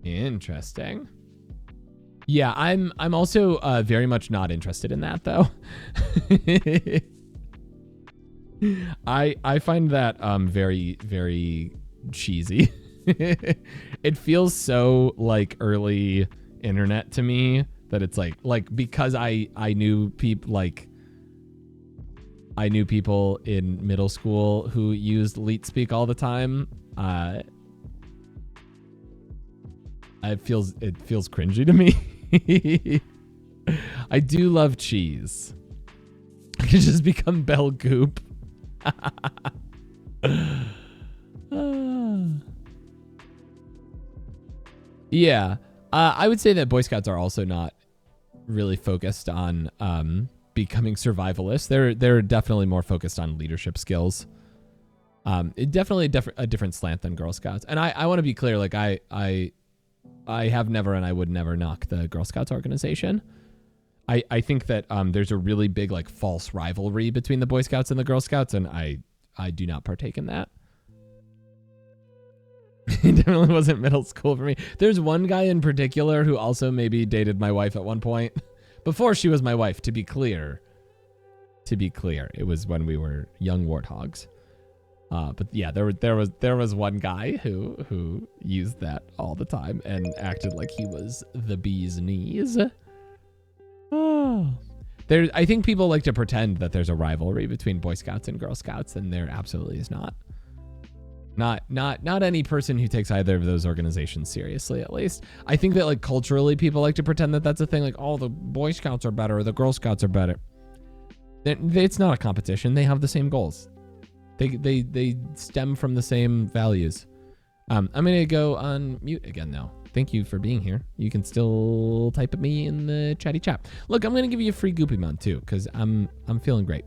Interesting. Yeah, I'm also very much not interested in that though. I find that very, very cheesy. It feels so like early internet to me that it's like because I knew people in middle school who used Leet Speak all the time. It feels cringy to me. I do love cheese. I could just become Bell Goop. Yeah. I would say that Boy Scouts are also not really focused on becoming survivalists. They're definitely more focused on leadership skills. It definitely a different slant than Girl Scouts. And I want to be clear, like I have never and I would never knock the Girl Scouts organization. I think that there's a really big like false rivalry between the Boy Scouts and the Girl Scouts, and I do not partake in that. It definitely wasn't middle school for me. There's one guy in particular who also maybe dated my wife at one point. Before she was my wife, to be clear. It was when we were young warthogs. But yeah, there was one guy who used that all the time and acted like he was the bee's knees. I think people like to pretend that there's a rivalry between Boy Scouts and Girl Scouts, and there absolutely is not. Not any person who takes either of those organizations seriously, at least. I think that like culturally people like to pretend that that's a thing, like, oh, the Boy Scouts are better or the Girl Scouts are better. It's not a competition. They have the same goals. They stem from the same values. I'm gonna go on mute again now. Thank you for being here. You can still type at me in the chatty chat. Look, I'm gonna give you a free Goopy Mon too, because I'm feeling great.